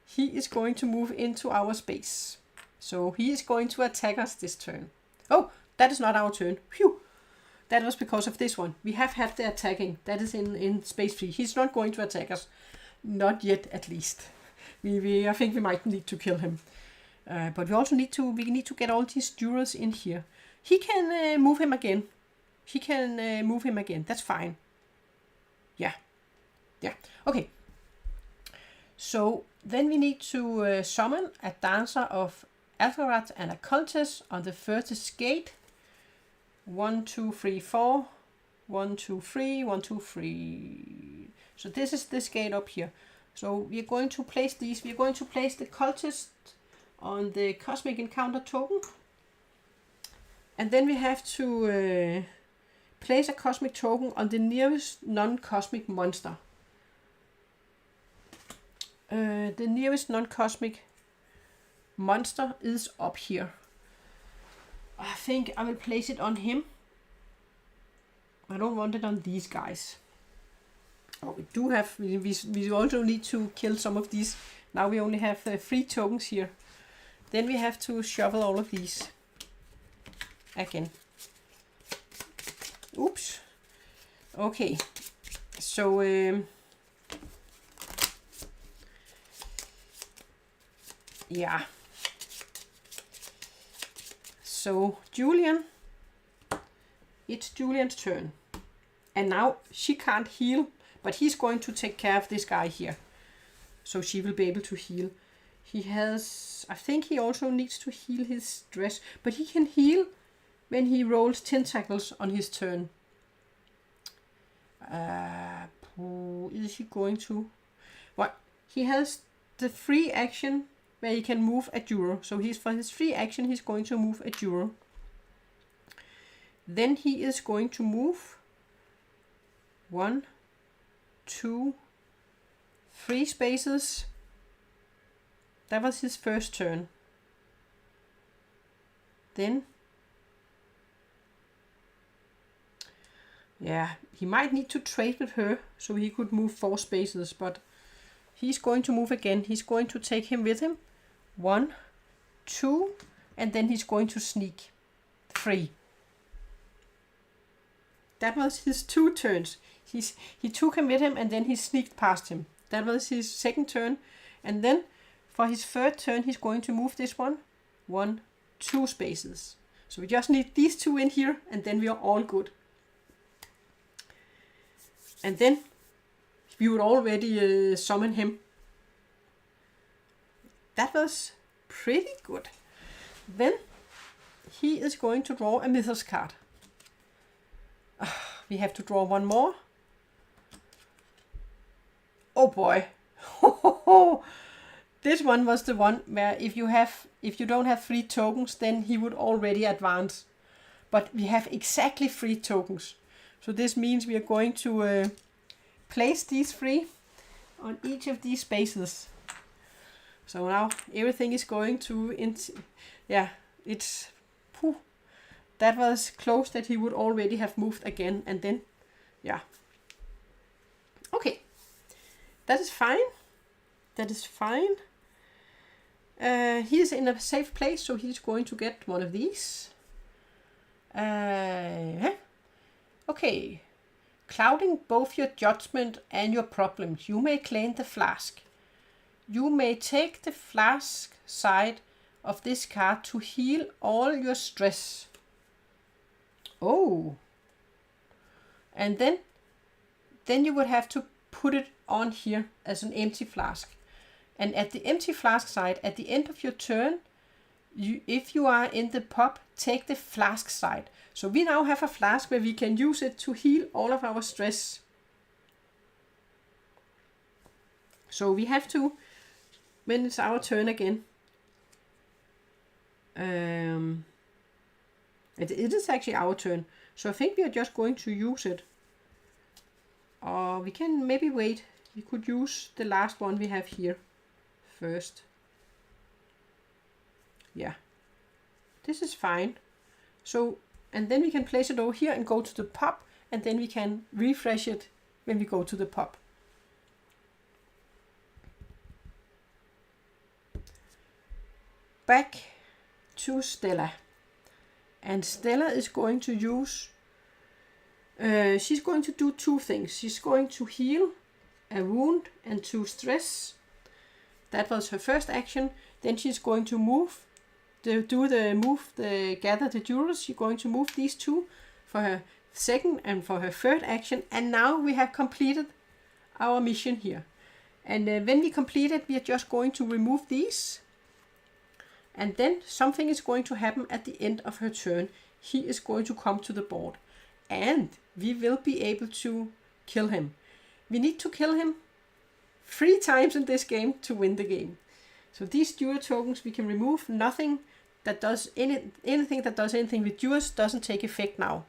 He is going to move into our space. So he is going to attack us this turn. Oh, that is not our turn. Phew. That was because of this one. We have had the attacking. That is in space 3. He's not going to attack us. Not yet, at least. I think we might need to kill him. But we also need to get all these jurors in here. He can move him again. That's fine. Yeah. Okay. So then we need to summon a dancer of Alcarat and a cultist on the furthest gate. 1, 2, 3, 4. 1, 2, 3. 1, 2, 3. So this is this gate up here. So we are going to place these. We are going to place the cultist on the cosmic encounter token. And then we have to place a cosmic token on the nearest non-cosmic monster. The nearest non-cosmic monster is up here. I think I will place it on him. I don't want it on these guys. Oh, we do have, we also need to kill some of these. Now we only have 3 tokens here. Then we have to shuffle all of these again. Oops. Okay. So Yeah. So Julien, it's Julien's turn. And now she can't heal, but he's going to take care of this guy here. So she will be able to heal. He has, I think he also needs to heal his dress, but he can heal when he rolls tentacles on his turn. Is he going to? Well, he has the free action where he can move a euro. So for his free action, he's going to move a euro. Then he is going to move 1, 2, 3 spaces. That was his first turn. Then, yeah, he might need to trade with her so he could move 4 spaces, but he's going to move again. He's going to take him with him. 1, 2, and then he's going to sneak 3. That was his 2 turns. He took him with him and then he sneaked past him. That was his second turn. And then for his third turn, he's going to move this 1, 2 spaces. So we just need these 2 in here and then we are all good. And then we would already summon him. That was pretty good. Then he is going to draw a mythos card. We have to draw one more. Oh boy. This one was the one where if you don't have 3 tokens, then he would already advance. But we have exactly 3 tokens. So this means we are going to place these 3 on each of these spaces. So now everything is going to, that was close that he would already have moved again. And then, yeah. Okay. That is fine. That is fine. He is in a safe place, so he's going to get one of these. Okay. Clouding both your judgment and your problems, you may claim the flask. You may take the flask side of this card to heal all your stress. Oh. And then you would have to put it on here as an empty flask. And at the empty flask side, at the end of your turn, if you are in the pub, take the flask side. So we now have a flask where we can use it to heal all of our stress. So we have to, when it's our turn again, it is actually our turn. So I think we are just going to use it. Or we can maybe wait. We could use the last one we have here first. Yeah. This is fine. So, and then we can place it over here and go to the pub, and then we can refresh it when we go to the pub. Back to Stella. And Stella is going to use, she's going to do 2 things. She's going to heal a wound and 2 stress. That was her first action. Then she's going to move, gather the jewels. She's going to move these 2 for her second and for her third action. And now we have completed our mission here. And when we complete it, we are just going to remove these. And then something is going to happen at the end of her turn. He is going to come to the board. And we will be able to kill him. We need to kill him 3 times in this game to win the game. So these dual tokens we can remove. Nothing that does anything that does anything with duels doesn't take effect now.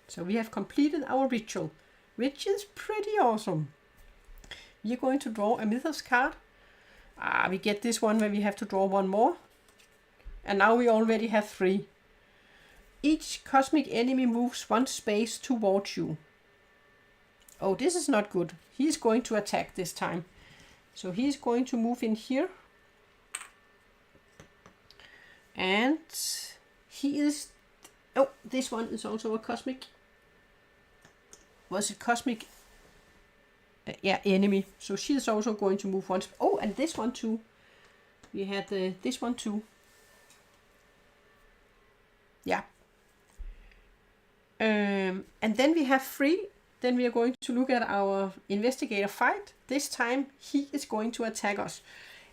So we have completed our ritual, which is pretty awesome. We are going to draw a mythos card. We get this one where we have to draw 1 more. And now we already have 3. Each cosmic enemy moves 1 space towards you. Oh, this is not good. He's going to attack this time. So he's going to move in here. And he is... Oh, this one is also a cosmic... Was it cosmic? Yeah, enemy. So she is also going to move 1 space. Oh, and this one too. We had this one too. Yeah. And then we have 3. Then we are going to look at our investigator fight. This time he is going to attack us.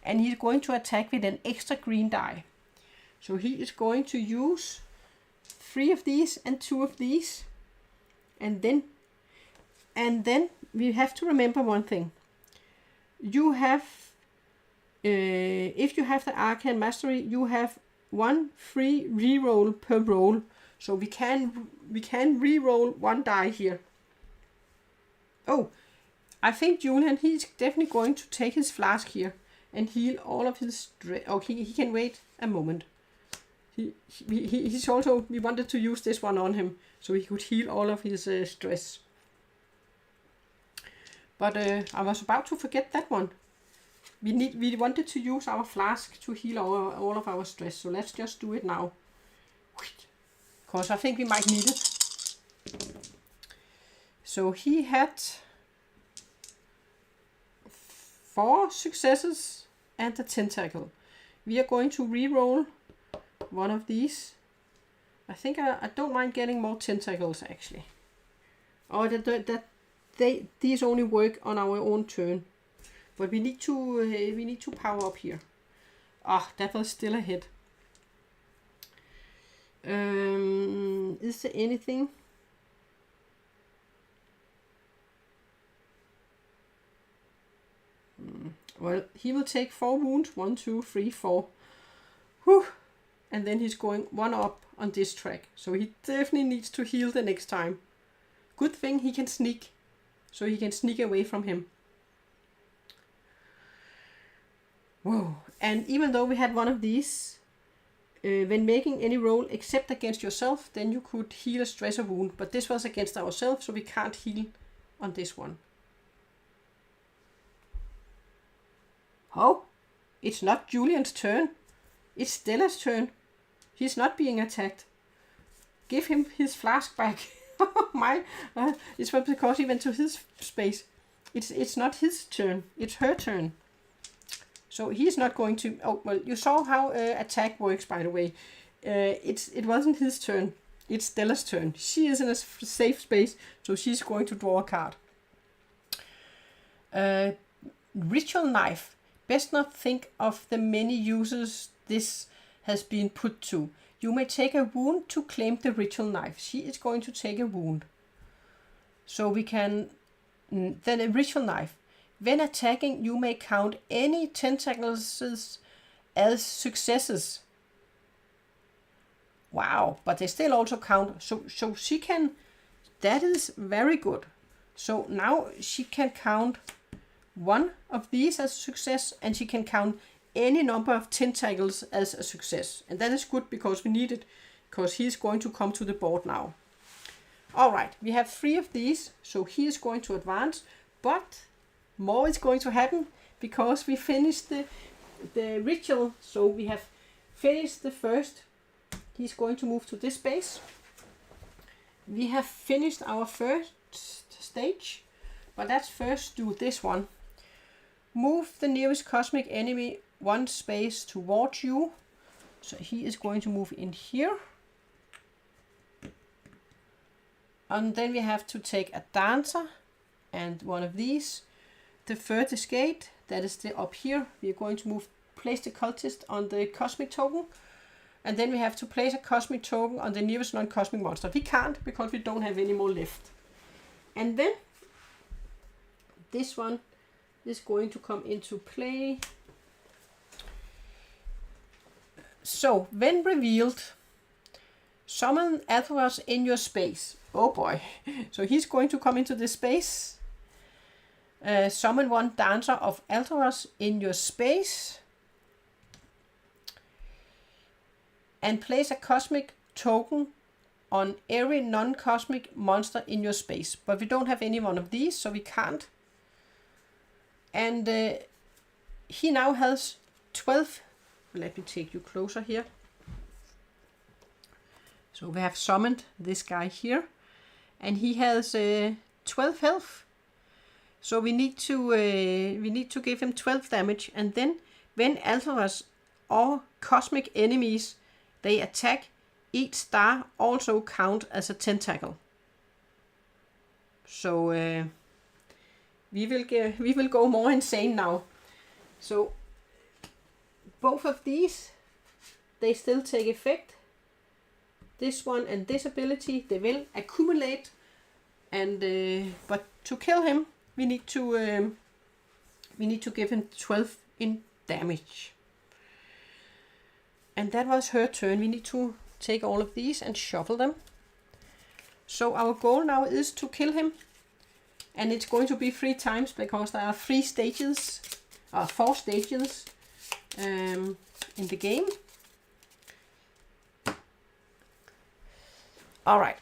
And he's going to attack with an extra green die. So he is going to use 3 of these and 2 of these. And then we have to remember one thing. You have, if you have the Arcane Mastery, you have 1 free reroll per roll. So we can re-roll 1 die here. Oh, I think Julien, he's definitely going to take his flask here and heal all of his stress. Oh, he can wait a moment. He's also, we wanted to use this one on him so he could heal all of his stress. But I was about to forget that one. We wanted to use our flask to heal all of our stress. So let's just do it now. Because I think we might need it. So he had 4 successes and a tentacle. We are going to re-roll one of these. I think I don't mind getting more tentacles actually. Oh, these only work on our own turn. But we need to power up here. Ah, that was still a hit. Is there anything? Well, he will take 4 wounds. 1, 2, 3, 4. Whew. And then he's going 1 up on this track. So he definitely needs to heal the next time. Good thing he can sneak. So he can sneak away from him. Whoa. And even though we had one of these, when making any roll except against yourself, then you could heal a stressor wound. But this was against ourselves, so we can't heal on this one. Oh, it's not Julien's turn. It's Stella's turn. He's not being attacked. Give him his flask back. It's because he went to his space. It's not his turn. It's her turn. So he's not going to. Oh well, you saw how attack works, by the way. It wasn't his turn. It's Stella's turn. She is in a safe space, so she's going to draw a card. Ritual knife. Best not think of the many uses this has been put to. You may take a wound to claim the ritual knife. She is going to take a wound. So we can... Then a ritual knife. When attacking, you may count any tentacles as successes. Wow, but they still also count. So she can... That is very good. So now she can count 1 of these as a success, and she can count any number of tentacles as a success. And that is good because we need it, because he's going to come to the board now. Alright, we have 3 of these, so he is going to advance, but more is going to happen because we finished the ritual. So we have finished the first. He's going to move to this space. We have finished our first stage, but let's first do this one. Move the nearest cosmic enemy 1 space towards you. So he is going to move in here. And then we have to take a dancer and one of these. The furthest gate, that is up here. We are going to place the cultist on the cosmic token. And then we have to place a cosmic token on the nearest non-cosmic monster. We can't because we don't have any more left. And then this one is going to come into play. So, when revealed, summon Atheros in your space. Oh boy. So he's going to come into this space. Summon 1 dancer of Atheros in your space. And place a cosmic token on every non-cosmic monster in your space. But we don't have any one of these, so we can't. And he now has 12. Let me take you closer here. So we have summoned this guy here. And he has 12 health. So we need to give him 12 damage. And then When alterers or cosmic enemies they attack, each star also count as a tentacle. So we will go more insane now. So both of these, they still take effect. This one and this ability, they will accumulate. And but to kill him, we need to give him 12 in damage. And that was her turn. We need to take all of these and shuffle them. So our goal now is to kill him. And it's going to be 3 times because there are 4 stages in the game. All right.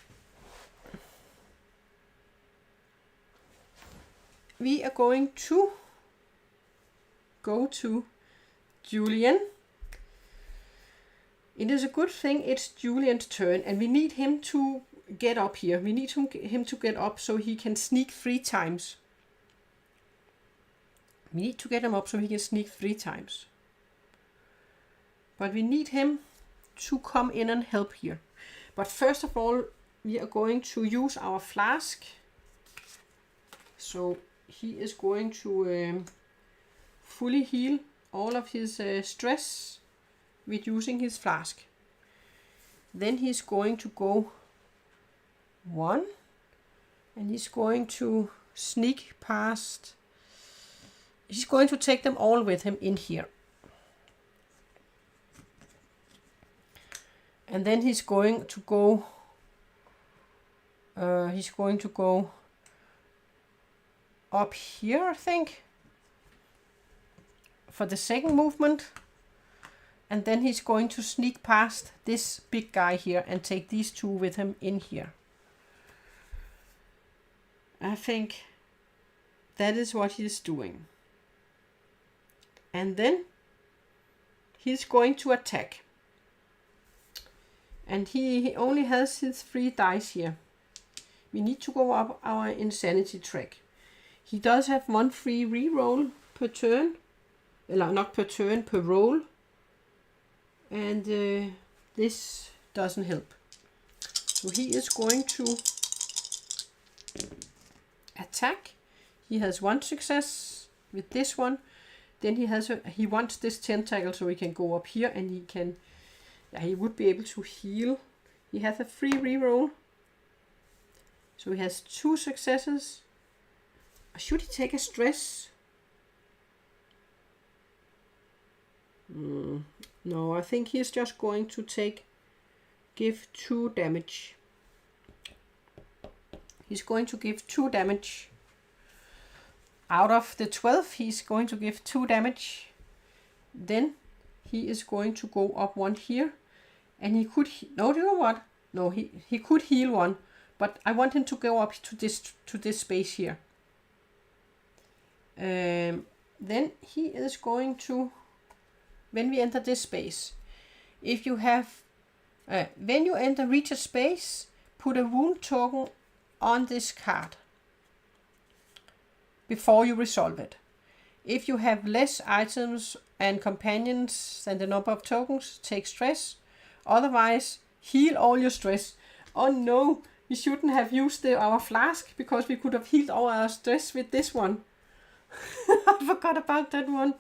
We are going to go to Julien. It is a good thing it's Julien's turn, and we need him to get up here. We need him to get up so he can sneak 3 times. We need to get him up so he can sneak 3 times. But we need him to come in and help here. But first of all, we are going to use our flask. So he is going to fully heal all of his stress with using his flask. Then he's going to go 1, and he's going to sneak past. He's going to take them all with him in here. And then he's going to go up here, I think, for the second movement. And then he's going to sneak past this big guy here and take these 2 with him in here. I think that is what he's doing. And then he's going to attack. And he only has his 3 dice here. We need to go up our insanity track. He does have 1 free reroll per turn. Not per turn, per roll. And this doesn't help. So he is going to attack. He has 1 success with this one. Then he wants this tentacle so he can go up here and he would be able to heal. He has a free reroll. So he has 2 successes. Should he take a stress? No, I think he's just going to give 2 damage. He's going to give 2 damage. Out of the 12, he's going to give 2 damage. Then he is going to go up 1 here. And he could, no, you know what? No, he could heal 1. But I want him to go up to this space here. Then he is going to, when we enter this space, if you have, when you reach a space, put a wound token on this card before you resolve it. If you have less items and companions than the number of tokens, take stress. Otherwise, heal all your stress. Oh no, we shouldn't have used our flask because we could have healed all our stress with this one. I forgot about that one.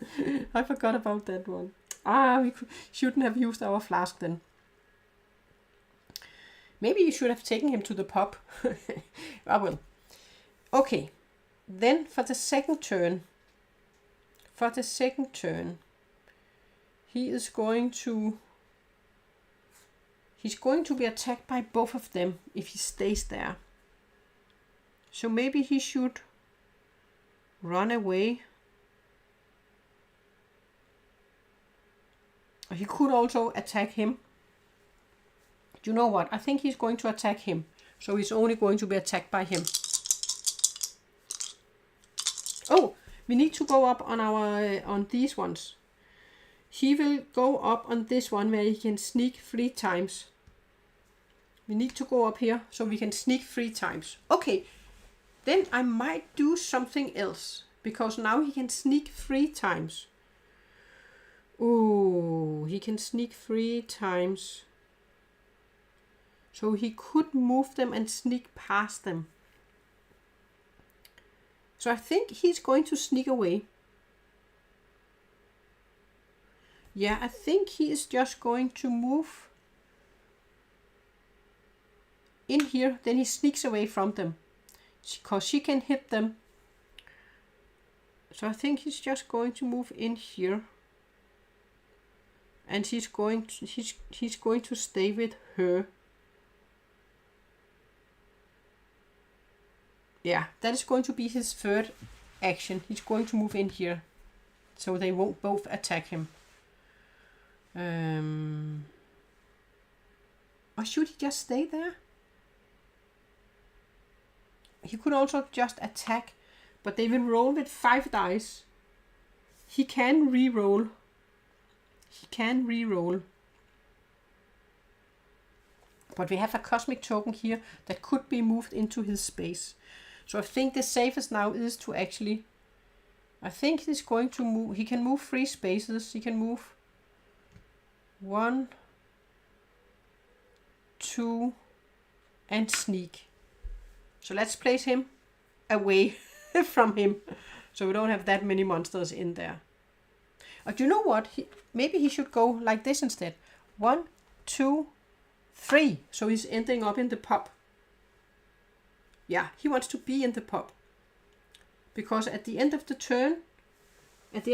We shouldn't have used our flask then. Maybe you should have taken him to the pub. I will. Okay. Then for the second turn, he's going to be attacked by both of them if he stays there. So maybe he should run away. He could also attack him. Do you know what? I think he's going to attack him. So he's only going to be attacked by him. Oh, we need to go up on these ones. He will go up on this one where he can sneak 3 times. We need to go up here so we can sneak 3 times. Okay, then I might do something else. Because now he can sneak 3 times. Oh, he can sneak 3 times. So he could move them and sneak past them. So I think he's going to sneak away. Yeah, I think he is just going to move in here. Then he sneaks away from them, because she can hit them. So I think he's just going to move in here. And he's going to stay with her. Yeah, that is going to be his third action. He's going to move in here, so they won't both attack him. Or should he just stay there? He could also just attack, but they will roll with 5 dice. He can re-roll. But we have a cosmic token here that could be moved into his space. So I think the safest now is to actually... I think he's going to move... He can move 3 spaces. He can move 1, 2, and sneak. So let's place him away from him, so we don't have that many monsters in there. Do you know what? Maybe he should go like this instead. 1, 2, 3. So he's ending up in the pub. Yeah, he wants to be in the pub. Because at the end of the turn, if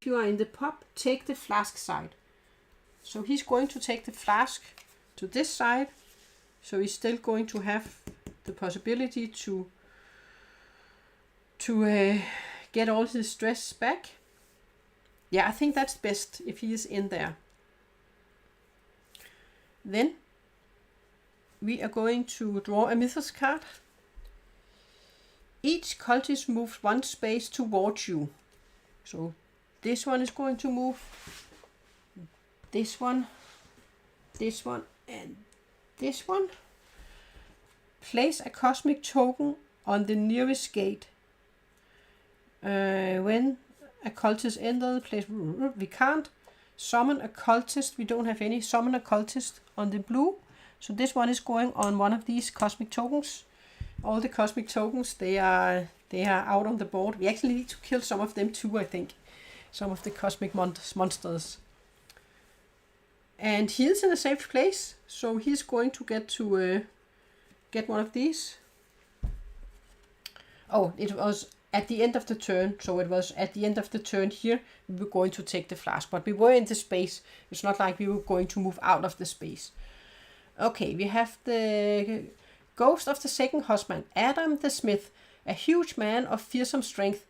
you are in the pub, take the flask side. So he's going to take the flask to this side. So he's still going to have the possibility to get all his stress back. Yeah, I think that's best if he is in there. Then we are going to draw a mythos card. Each cultist moves 1 space towards you. So this one is going to move. This one, and this one. Place a cosmic token on the nearest gate. When a cultist enters the place, we can't. Summon a cultist, we don't have any. Summon a cultist on the blue. So this one is going on one of these cosmic tokens. All the cosmic tokens, they are out on the board. We actually need to kill some of them too, I think. Some of the cosmic monsters. And he is in a safe place, so he's going to get one of these. Oh, it was at the end of the turn, so it was at the end of the turn here, we were going to take the flask, but we were in the space. It's not like we were going to move out of the space. Okay, we have the ghost of the second husband, Adam the Smith, a huge man of fearsome strength,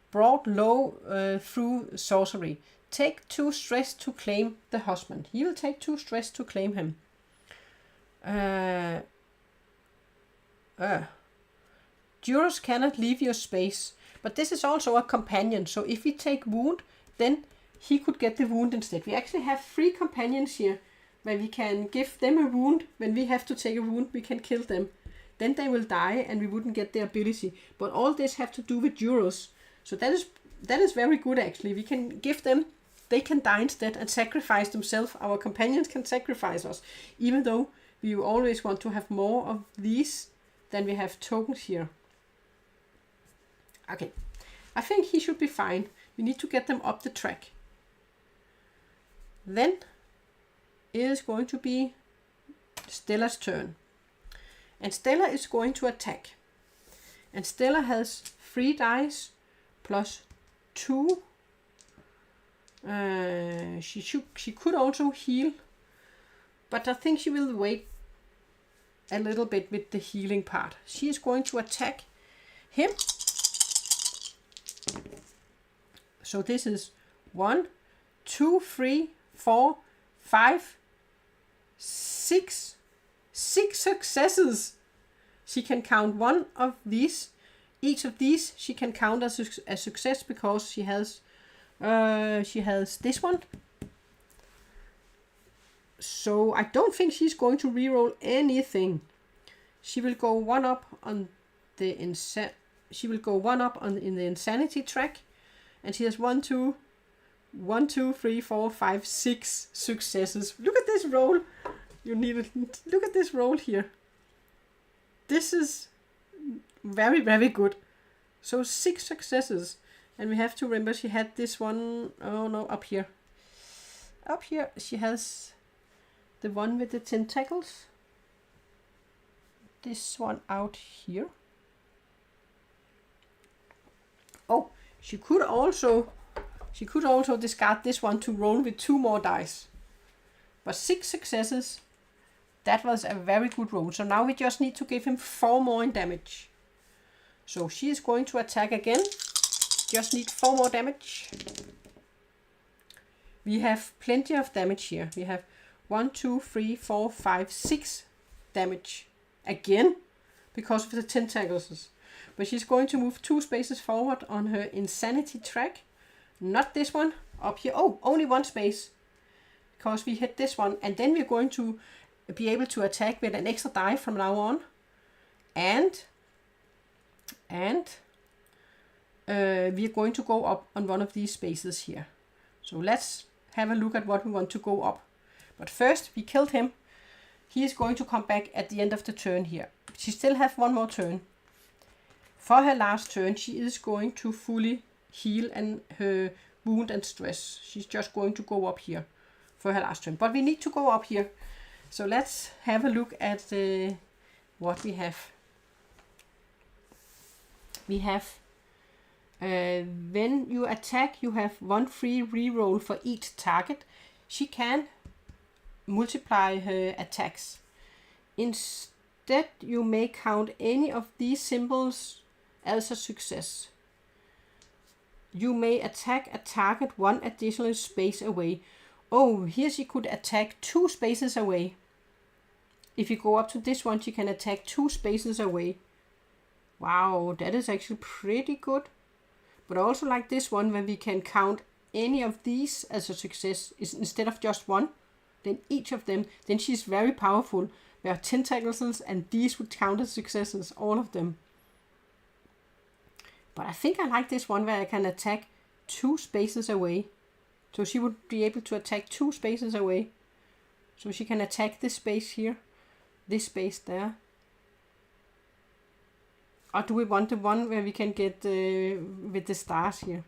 brought low through sorcery. Take 2 stress to claim the husband. He will take 2 stress to claim him. Jurors cannot leave your space, but this is also a companion, so if we take wound, then he could get the wound instead. We actually have 3 companions here, where we can give them a wound. When we have to take a wound, we can kill them. Then they will die and we wouldn't get the ability. But all this have to do with jurors. So that is very good actually. We can give them, they can die instead and sacrifice themselves. Our companions can sacrifice us, even though we always want to have more of these than we have tokens here. Okay, I think he should be fine. We need to get them up the track. Then it is going to be Stella's turn. And Stella is going to attack. And Stella has 3 dice plus 2. She could also heal, but I think she will wait a little bit with the healing part. She is going to attack him. So this is 1, 2, 3, 4, 5, 6 successes. She can count 1 of these. Each of these she can count as a success because she has this one. So I don't think she's going to reroll anything. She will go 1 up on the in the insanity track, and she has 1, 2, 1, 2, 3, 4, 5, 6 successes. Look at this roll. Look at this roll here. This is very, very good. So 6 successes. And we have to remember she had this one, oh no, up here. Up here she has the one with the tentacles. This one out here. Oh, she could also discard this one to roll with 2 more dice. But 6 successes, that was a very good roll. So now we just need to give him 4 more in damage. So she is going to attack again. Just need 4 more damage. We have plenty of damage here. We have 1, 2, 3, 4, 5, 6 damage. Again, because of the tentacles. But she's going to move 2 spaces forward on her insanity track. Not this one, up here. Oh, only 1 space. Because we hit this one. And then we're going to be able to attack with an extra die from now on. And we're going to go up on one of these spaces here. So let's have a look at what we want to go up. But first, we killed him. He is going to come back at the end of the turn here. She still has 1 more turn. For her last turn, she is going to fully heal and her wound and stress. She's just going to go up here for her last turn. But we need to go up here. So let's have a look at what we have. We have, when you attack, you have 1 free reroll for each target. She can multiply her attacks. Instead, you may count any of these symbols as a success. You may attack a target 1 additional space away. Oh, here she could attack 2 spaces away. If you go up to this one, she can attack 2 spaces away. Wow, that is actually pretty good. But I also like this one where we can count any of these as a success instead of just 1. Then each of them, then she's very powerful. There are tentacles and these would count as successes, all of them. But I think I like this one where I can attack 2 spaces away. So she would be able to attack 2 spaces away. So she can attack this space here, this space there. Or do we want the one where we can get with the stars here?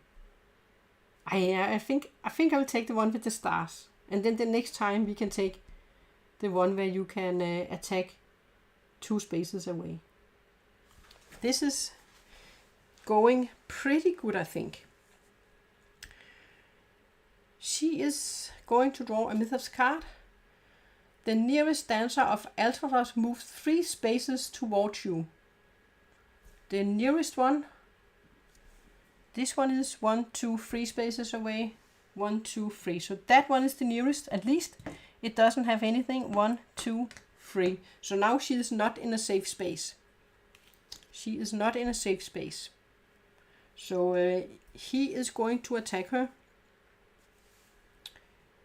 I think I will take the one with the stars. And then the next time we can take the one where you can attack 2 spaces away. This is going pretty good, I think. She is going to draw a Mythos card. The nearest dancer of Altaros moves 3 spaces towards you. The nearest one, this one is 1, 2, 3 spaces away. 1, 2, 3. So that one is the nearest. At least it doesn't have anything. 1, 2, 3. So now she is not in a safe space. She is not in a safe space. So he is going to attack her.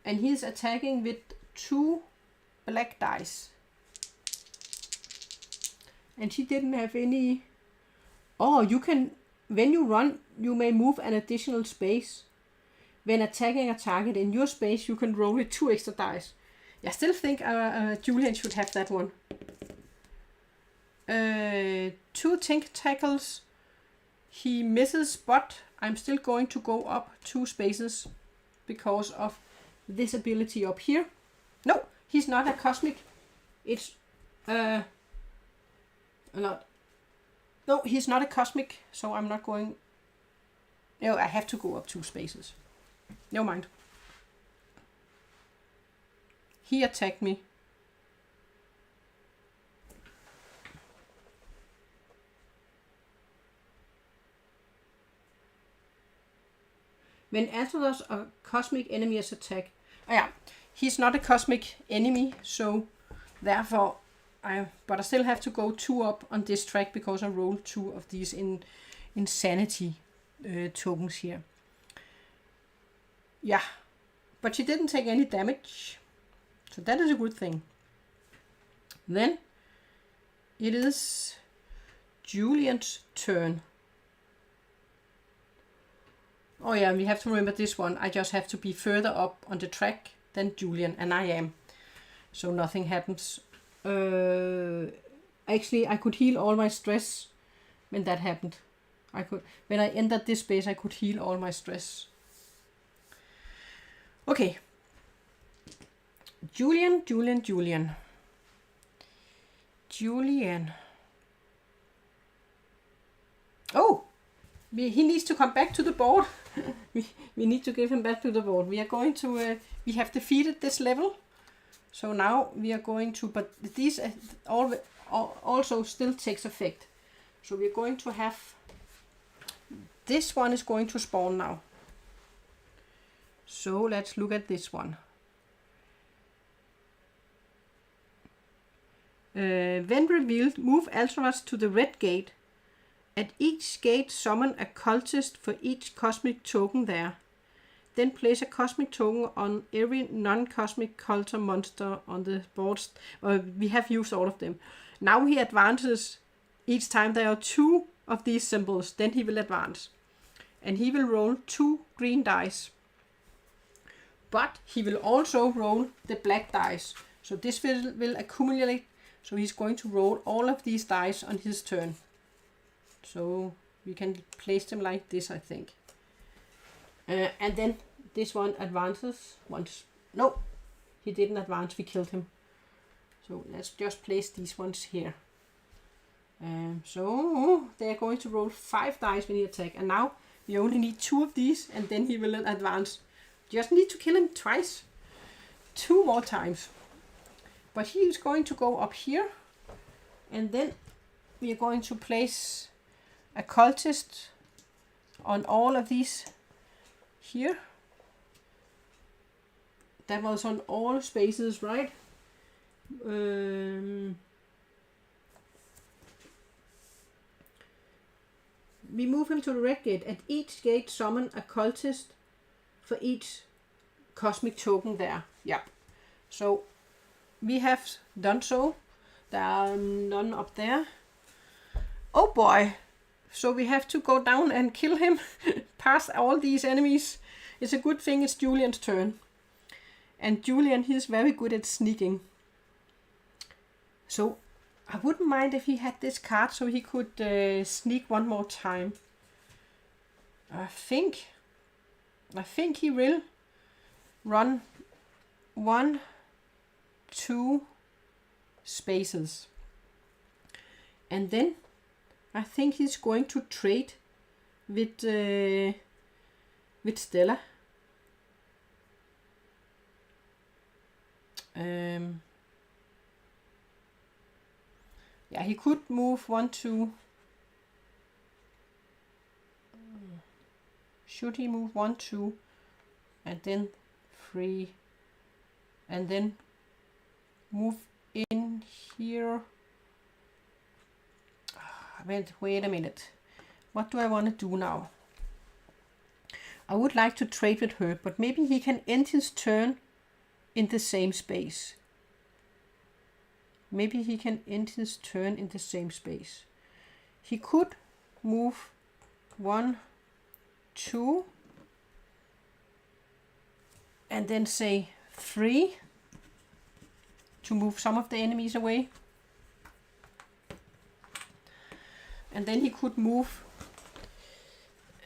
And he is attacking with 2 black dice. And she didn't have any... Oh, you can... When you run, you may move an additional space. When attacking a target in your space, you can roll with 2 extra dice. I still think Julien should have that one. 2 tentacles. He misses, but I'm still going to go up 2 spaces because of this ability up here. No, he's not a cosmic. It's not. No, he's not a cosmic, so I'm not going. No, I have to go up 2 spaces. Never mind. He attacked me. When Astaros or cosmic enemies attack. Oh yeah, he's not a cosmic enemy, so therefore but I still have to go 2 up on this track because I rolled 2 of these insanity tokens here. Yeah, but she didn't take any damage, so that is a good thing. Then it is Julien's turn. Oh yeah, we have to remember this one. I just have to be further up on the track than Julien, and I am. So nothing happens. Actually, I could heal all my stress when that happened. When I entered this space, I could heal all my stress. Okay. Julien. Oh! He needs to come back to the board. we need to give him back to the board. We are going to... we have defeated this level. So now we are going to... But these also still takes effect. So we're going to have... This one is going to spawn now. So let's look at this one. When revealed, move Altaras to the red gate. At each gate, summon a cultist for each cosmic token there. Then place a cosmic token on every non-cosmic culture monster on the board. We have used all of them. Now he advances each time there are 2 of these symbols. Then he will advance. And he will roll 2 green dice. But he will also roll the black dice. So this will accumulate. So he's going to roll all of these dice on his turn. So we can place them like this, I think. And then this one advances once. No, he didn't advance. We killed him. So let's just place these ones here. So they're going to roll 5 dice when he attack. And now we only need 2 of these, and then he will advance. Just need to kill him twice. 2 more times. But he is going to go up here. And then we are going to place a cultist on all of these here. That was on all spaces, right? We move him to the red gate. At each gate, summon a cultist for each cosmic token there. Yeah. So we have done so. There are none up there. Oh boy. So we have to go down and kill him past all these enemies. It's a good thing it's Julien's turn. And Julien, he's very good at sneaking. So I wouldn't mind if he had this card so he could sneak one more time. I think he will run 1, 2 spaces. And then I think he's going to trade with Stella. Yeah, he could move 1, 2. Should he move 1, 2, and then 3, and then move in here? Wait a minute. What do I want to do now? I would like to trade with her, but maybe he can end his turn in the same space. Maybe he can end his turn in the same space. He could move 1, 2, and then say 3 to move some of the enemies away. And then he could move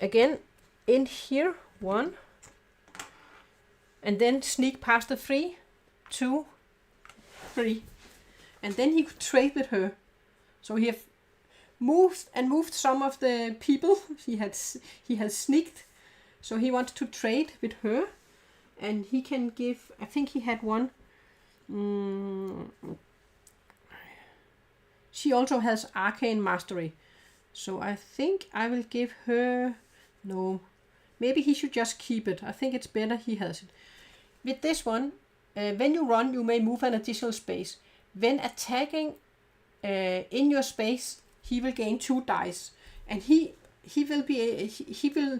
again in here, 1, and then sneak past the 3, 2, 3. And then he could trade with her. So he have moved some of the people he has sneaked. So he wants to trade with her, and he can give. I think he had one. She also has arcane mastery. So I think I will give her... No. Maybe he should just keep it. I think it's better he has it. With this one, when you run, you may move an additional space. When attacking in your space, he will gain 2 dice. And he will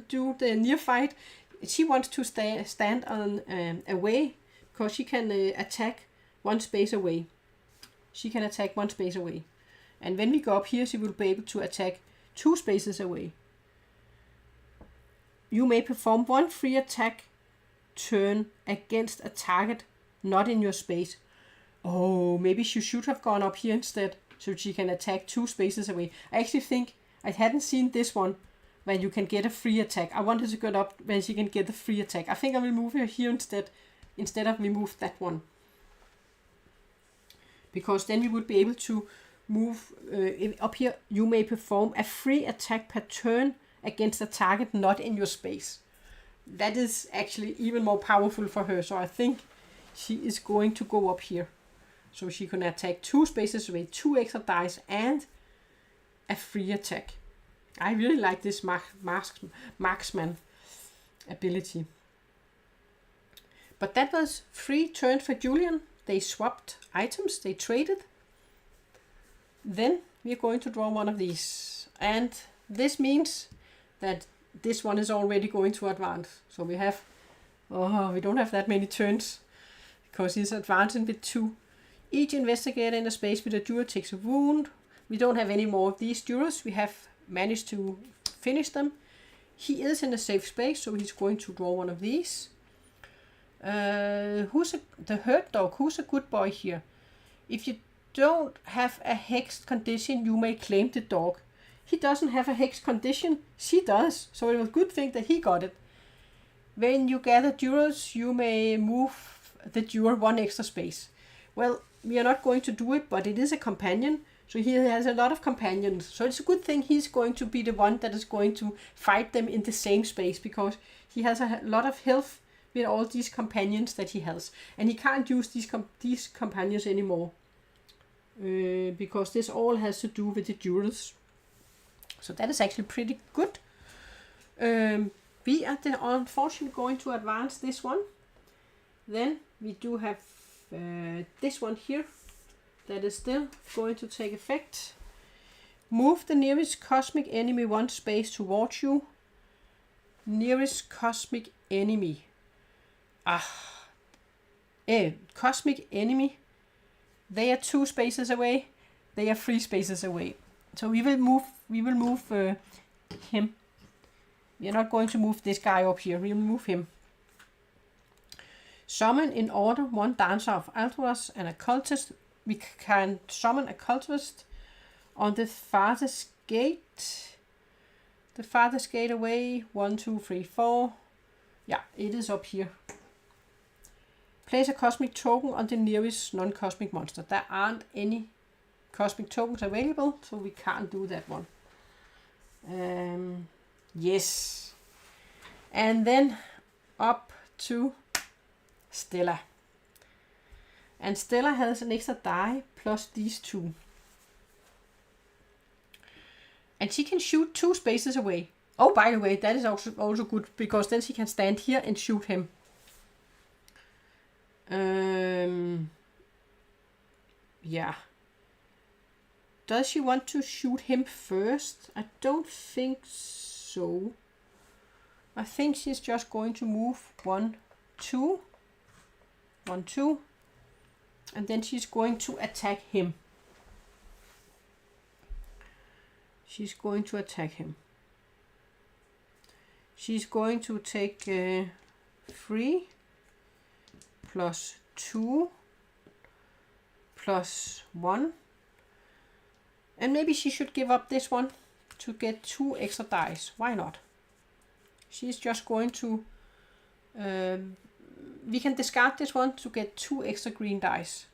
do the near fight. She wants to stand on away, because she can attack 1 space away. She can attack 1 space away. And when we go up here, she will be able to attack 2 spaces away. you may perform one free attack turn against a target not in your space. Oh, maybe she should have gone up here instead, so she can attack 2 spaces away. I actually think I hadn't seen this one when you can get a free attack. I wanted to get up when she can get a free attack. I think I will move her here instead of remove that one. Because then we would be able to move up here. You may perform a free attack per turn against a target not in your space. That is actually even more powerful for her. So I think she is going to go up here. So she can attack 2 spaces away, 2 extra dice, and a free attack. I really like this marksman ability. But that was 3 turns for Julien. They swapped items, they traded. Then we are going to draw one of these. And this means that this one is already going to advance. So we have, we don't have that many turns because he's advancing with 2. Each investigator in a space with a juror takes a wound. We don't have any more of these jurors. We have managed to finish them. He is in a safe space, so he's going to draw one of these. The hurt dog? Who's a good boy here? If you don't have a hexed condition, you may claim the dog. He doesn't have a hexed condition. She does, so it was a good thing that he got it. When you gather jurors, you may move the juror 1 extra space. Well, we are not going to do it, but it is a companion. So he has a lot of companions. So it's a good thing he's going to be the one that is going to fight them in the same space, because he has a lot of health with all these companions that he has. And he can't use these companions anymore. Because this all has to do with the jurors. So that is actually pretty good. We are then unfortunately going to advance this one. Then we do have this one here that is still going to take effect. Move the nearest cosmic enemy 1 space towards you. Nearest cosmic enemy. Cosmic enemy. They are 2 spaces away. They are 3 spaces away. So we will move him. We are not going to move this guy up here. We will move him. Summon in order 1 dancer of Alturas and a cultist. We can summon a cultist on the farthest gate. The farthest gate away. 1, 2, 3, 4. Yeah, it is up here. Place a cosmic token on the nearest non-cosmic monster. There aren't any cosmic tokens available, so we can't do that one. Yes. And then up to Stella. And Stella has an extra die plus these 2. And she can shoot 2 spaces away. Oh, by the way, that is also good, because then she can stand here and shoot him. Yeah. Does she want to shoot him first? I don't think so. I think she's just going to move 1, 2. 1, 2. And then she's going to attack him. She's going to attack him. She's going to take 3 plus 2 plus 1. And maybe she should give up this one to get 2 extra dice. Why not? She's just going to... we can discard this one to get 2 extra green dice.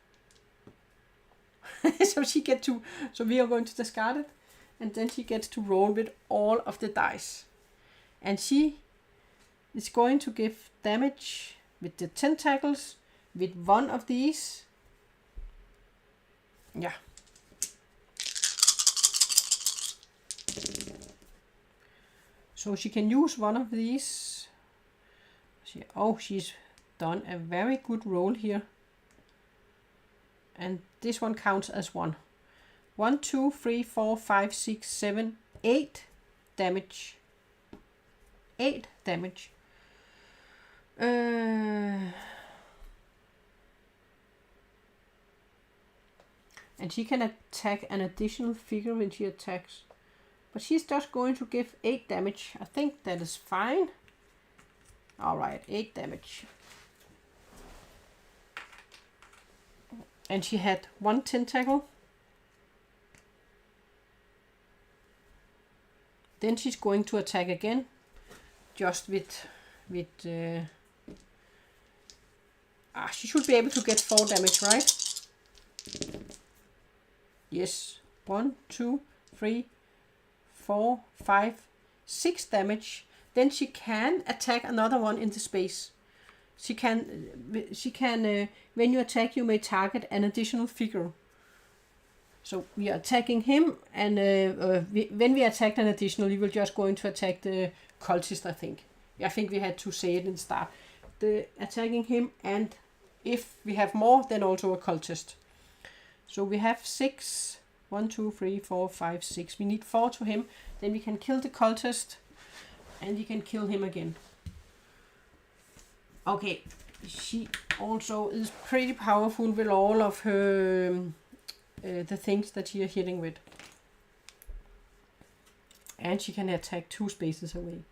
So she gets 2. So we are going to discard it. And then she gets to roll with all of the dice. And she is going to give damage with the tentacles with 1 of these. Yeah. So she can use 1 of these. She's done a very good roll here. And this one counts as 1. 1, 2, 3, 4, 5, 6, 7, 8 damage. 8 damage. And she can attack an additional figure when she attacks. But she's just going to give 8 damage. I think that is fine. Alright, 8 damage. And she had 1 tentacle. Then she's going to attack again. Just with she should be able to get 4 damage, right? Yes. 1, 2, 3, 4, 5, 6 damage. Then she can attack another one in the space. She can when you attack, you may target an additional figure. So we are attacking him, and when we attack an additional, we will just going to attack the cultist, I think. I think we had to say it in the start. The attacking him, and if we have more, then also a cultist. So we have 6. 1, 2, 3, 4, 5, 6. We need 4 to him. Then we can kill the cultist, and we can kill him again. Okay, she also is pretty powerful with all of her the things that she is hitting with. And she can attack 2 spaces away.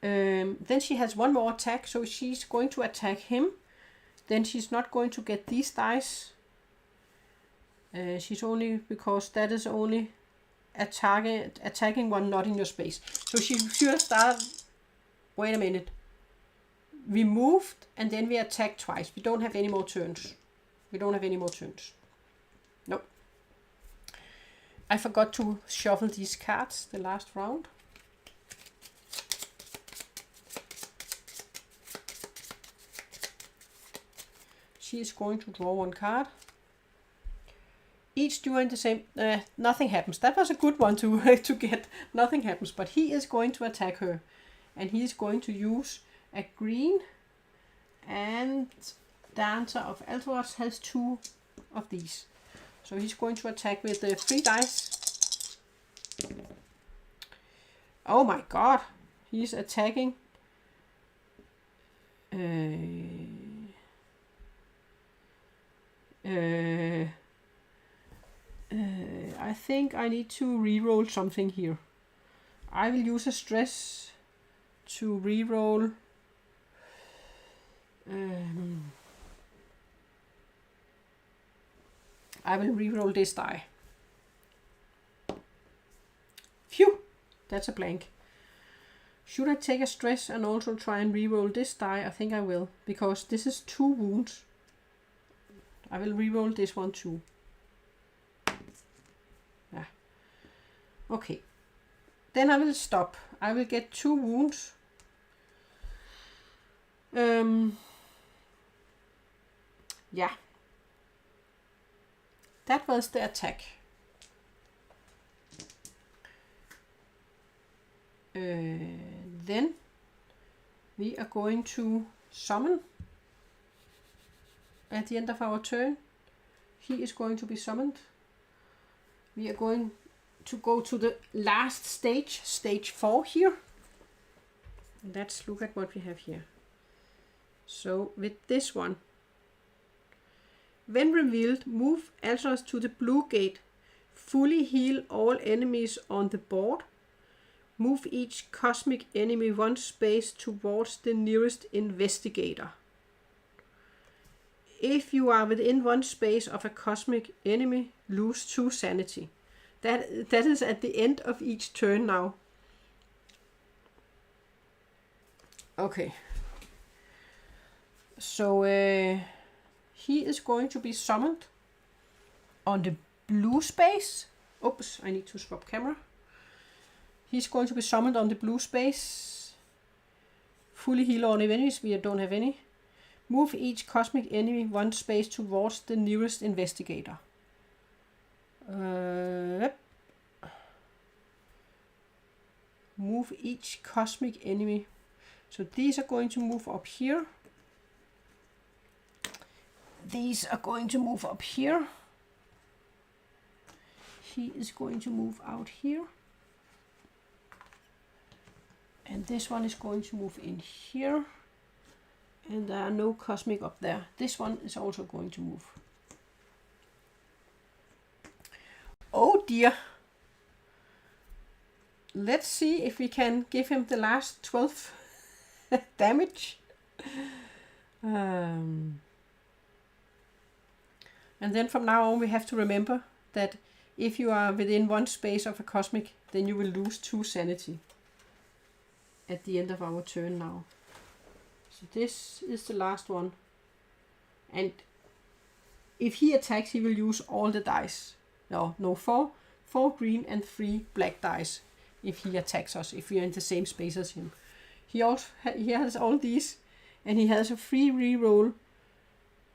Then she has 1 more attack, so she's going to attack him. Then she's not going to get these dice. She's only, because that is only attacking one not in your space. So she should start. Wait a minute. We moved and then we attacked twice. We don't have any more turns. Nope. I forgot to shuffle these cards the last round. She is going to draw 1 card. Each during the same... nothing happens. That was a good one to get. Nothing happens. But he is going to attack her. And he is going to use a green. And Dancer of Altoros has 2 of these. So he's going to attack with 3 dice. Oh my god. He's attacking. I think I need to re-roll something here. I will use a stress to re-roll. I will re-roll this die. Phew! That's a blank. Should I take a stress and also try and re-roll this die? I think I will, because this is 2 wounds. I will re-roll this one too. Yeah. Okay. Then I will stop. I will get 2 wounds. Yeah. That was the attack. Then we are going to summon at the end of our turn. He is going to be summoned. We are going to go to the last stage, stage 4 here. Let's look at what we have here. So with this one, when revealed, move Altoros to the blue gate. Fully heal all enemies on the board. Move each cosmic enemy 1 space towards the nearest investigator. If you are within 1 space of a cosmic enemy, lose 2 sanity. That is at the end of each turn now. Okay. So he is going to be summoned on the blue space. Oops, I need to swap camera. He's going to be summoned on the blue space. Fully heal all enemies. We don't have any. Move each cosmic enemy 1 space towards the nearest investigator. Move each cosmic enemy. So these are going to move up here. These are going to move up here. He is going to move out here. And this one is going to move in here. And there are no cosmic up there. This one is also going to move. Oh dear. let's see if we can give him the last 12 damage. And then from now on we have to remember that if you are within one space of a cosmic, then you will lose 2 sanity at the end of our turn now. So this is the last one. And if he attacks, he will use all the dice. No, 4 green and 3 black dice if he attacks us, if we are in the same space as him. He has all these, and he has a free reroll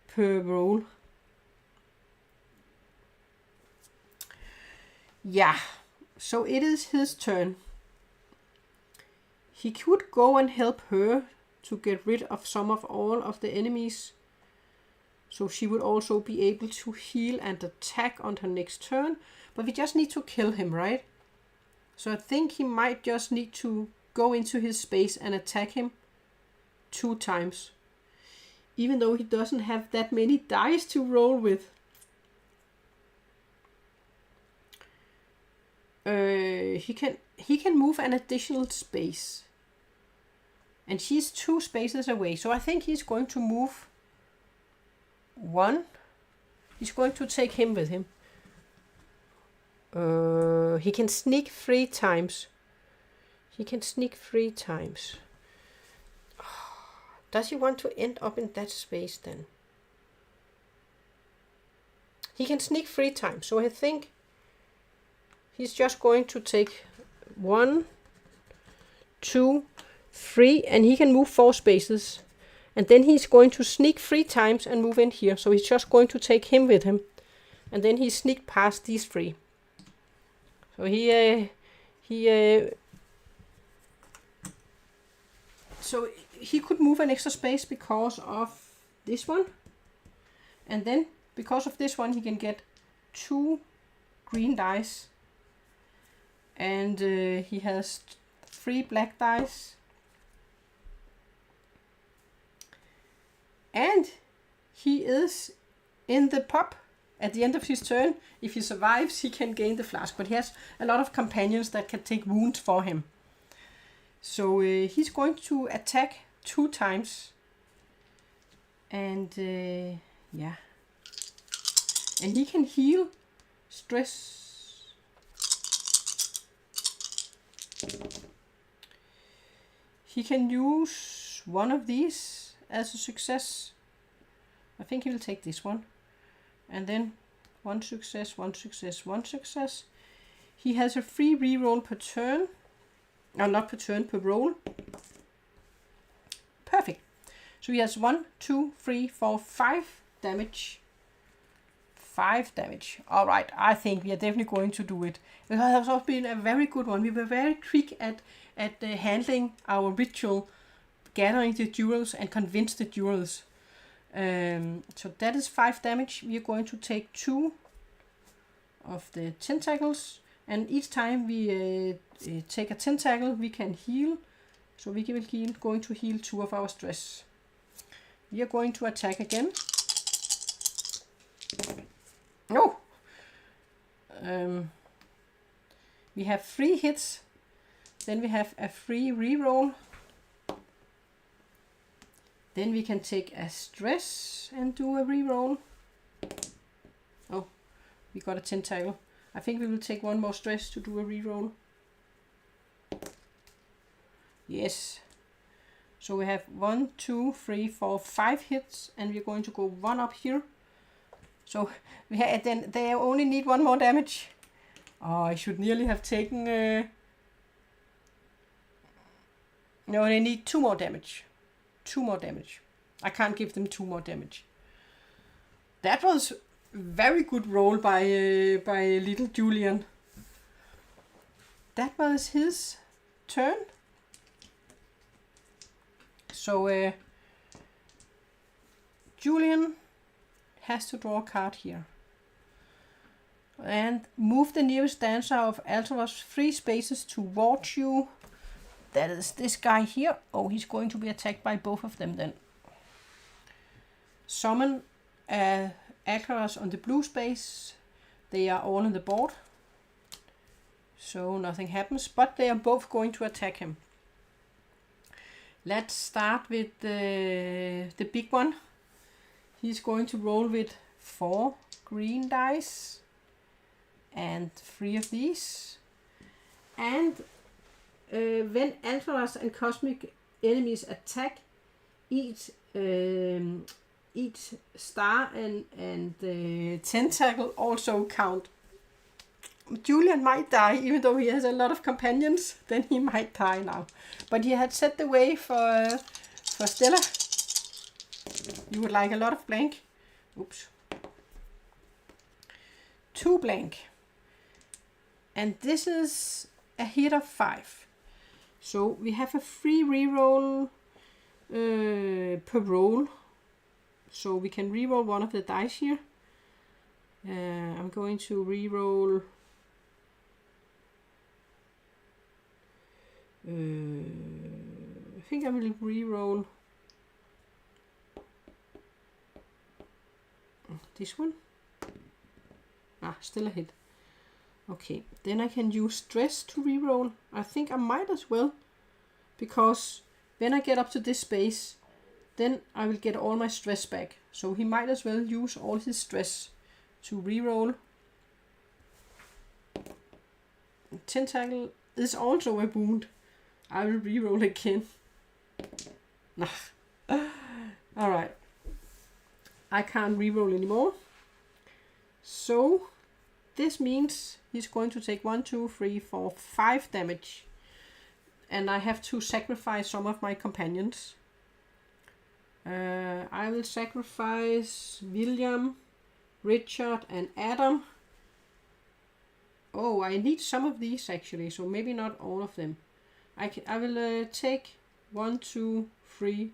per roll. Yeah, so it is his turn. He could go and help her to get rid of some of all of the enemies. So she would also be able to heal and attack on her next turn. But we just need to kill him, right? So I think he might just need to go into his space and attack him 2 times. Even though he doesn't have that many dice to roll with. He can move an additional space. And she's 2 spaces away. So I think he's going to move 1. He's going to take him with him. He can sneak 3 times. Does he want to end up in that space then? He can sneak 3 times. So I think he's just going to take 1, 2, 3, and he can move 4 spaces. And then he's going to sneak 3 times and move in here. So he's just going to take him with him. And then he sneaked past these 3. So so he could move an extra space because of this one. And then because of this one, he can get 2 green dice. And he has 3 black dice. And he is in the pub at the end of his turn. If he survives, he can gain the flask. But he has a lot of companions that can take wounds for him. So he's going to attack 2 times. And yeah. And he can heal stress. He can use one of these as a success. I think he will take this one. And then 1 success, 1 success, 1 success. He has a free reroll per turn. No, not per turn, per roll. Perfect. So he has 1, 2, 3, 4, 5 damage. 5 damage. Alright, I think we are definitely going to do it. It has also been a very good one. We were very quick at handling our ritual, gathering the jewels and convince the jewels. So that is 5 damage. We are going to take 2 of the tentacles. And each time we take a tentacle, we can heal. So we will going to heal 2 of our stress. We are going to attack again. No! We have 3 hits. Then we have a free reroll. Then we can take a stress and do a reroll. Oh, we got a tentacle. I think we will take 1 more stress to do a reroll. Yes. So we have 1, 2, 3, 4, 5 hits, and we're going to go 1 up here. So we have, then they only need 1 more damage. Oh, I should nearly have taken. No, they need 2 more damage. 2 more damage. I can't give them 2 more damage. That was very good roll by little Julien. That was his turn. So Julien has to draw a card here. And move the nearest dancer of Altaros 3 spaces towards you. That is this guy here. Oh, he's going to be attacked by both of them then. Summon Altaros on the blue space. They are all on the board. So nothing happens, but they are both going to attack him. Let's start with the big one. He's going to roll with 4 green dice and 3 of these. And when alphas and cosmic enemies attack, each star and tentacle also count. Julien might die, even though he has a lot of companions. Then he might die now. But he had set the way for Stella. You would like a lot of blank. Oops. 2 blank. And this is a hit of 5. So we have a free reroll per roll. So we can reroll one of the dice here. I'm going to reroll I think I will reroll this one. Still a hit. Okay, then I can use stress to reroll. I think I might as well, because when I get up to this space, then I will get all my stress back. So he might as well use all his stress to reroll. Tentacle is also a wound. I will reroll again. Alright. I can't reroll anymore. So this means he's going to take 1, 2, 3, 4, 5 damage. And I have to sacrifice some of my companions. I will sacrifice William, Richard and Adam. Oh, I need some of these actually, so maybe not all of them. I will take 1, 2, 3,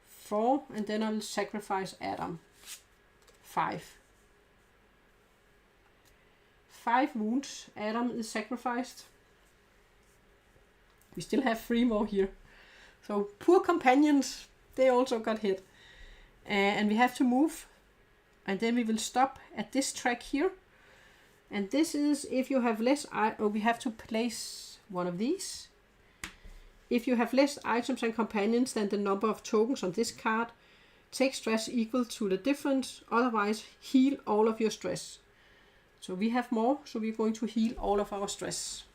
4, and then I will sacrifice Adam. 5. 5 wounds. Adam is sacrificed. We still have 3 more here. So poor companions, they also got hit. And we have to move. And then we will stop at this track here. And this is if you have less, we have to place one of these. If you have less items and companions than the number of tokens on this card, take stress equal to the difference, otherwise heal all of your stress. So we have more, so we're going to heal all of our stress.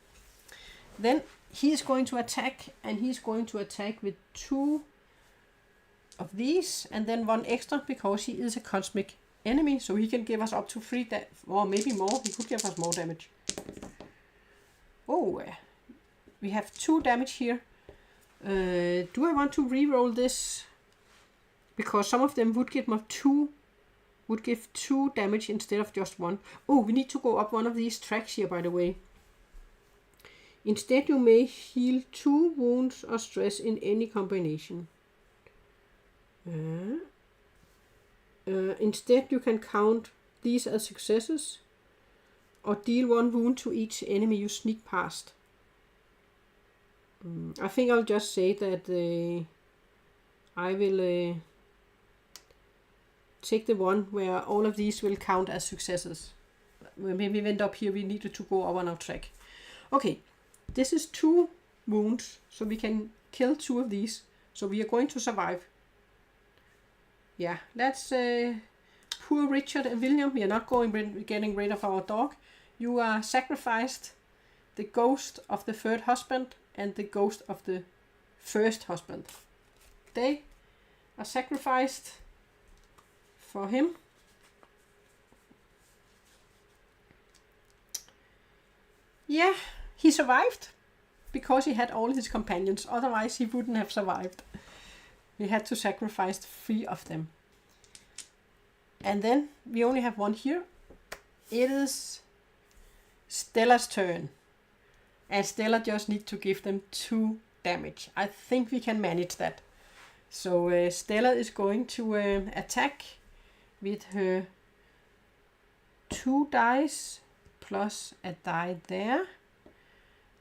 Then he is going to attack, and he's going to attack with 2 of these, and then 1 extra, because he is a cosmic enemy, so he can give us up to 3 or maybe more. He could give us more damage. Oh, we have 2 damage here. Do I want to reroll this? Because some of them would give me 2 damage instead of just 1. Oh, we need to go up one of these tracks here, by the way. Instead, you may heal 2 wounds or stress in any combination. Instead, you can count these as successes or deal 1 wound to each enemy you sneak past. I think I'll just say that I will take the one where all of these will count as successes. When we went up here, we needed to go on our track. Okay, this is 2 wounds, so we can kill 2 of these. So we are going to survive. Yeah, let's poor Richard and William. We are not getting rid of our dog. You are sacrificed the ghost of the 3rd husband and the ghost of the 1st husband. They are sacrificed for him. Yeah, he survived because he had all his companions. Otherwise, he wouldn't have survived. We had to sacrifice 3 of them. And then we only have 1 here. It is Stella's turn. And Stella just needs to give them 2 damage. I think we can manage that. So Stella is going to attack with her 2 dice plus a die there.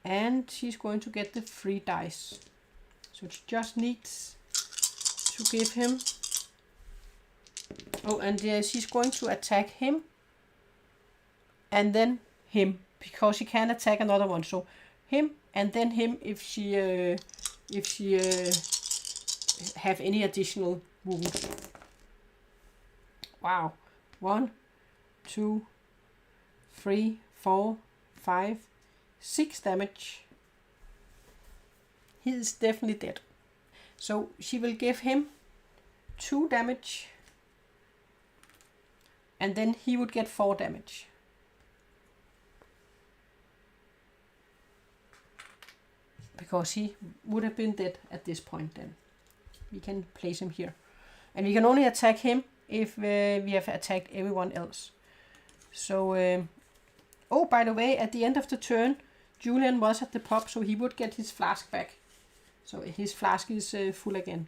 And she's going to get the 3 dice. So she just needs to give him. Oh, and she's going to attack him. And then him. because she can attack another one. So him and then him if she have any additional wounds. Wow. 1, 2, 3, 4, 5, 6 damage. He is definitely dead. So she will give him 2 damage. And then he would get 4 damage. Because he would have been dead at this point then. We can place him here. And we can only attack him if we have attacked everyone else. So, oh, by the way, at the end of the turn, Julien was at the pub, so he would get his flask back. So his flask is full again.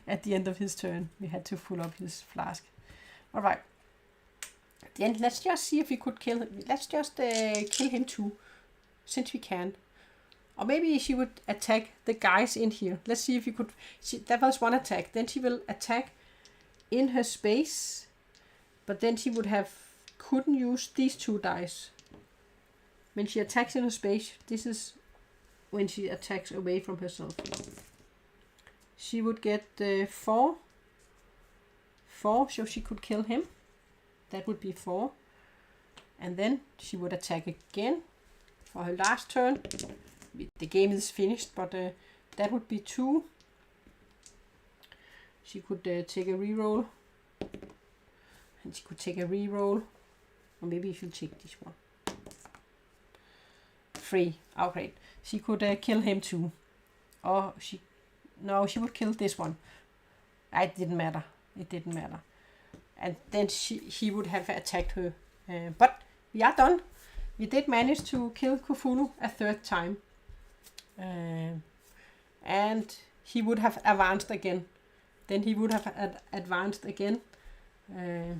At the end of his turn, we had to fill up his flask. All right. Then let's just see if we could kill him. Let's just kill him too, since we can. Or maybe she would attack the guys in here. Let's see if we could. That was one attack. Then she will attack in her space. But then she would couldn't use these 2 dice. When she attacks in her space, this is when she attacks away from herself. She would get 4. 4, so she could kill him. That would be 4. And then she would attack again for her last turn. The game is finished, but that would be 2. She could take a reroll. And she could take a reroll. Or maybe she'll take this one. 3. Oh, great. She could kill him too. Or she would kill this one. It didn't matter. It didn't matter. And then he would have attacked her. But we are done. We did manage to kill Cthulhu a 3rd time. And he would have advanced again. Then he would have advanced again.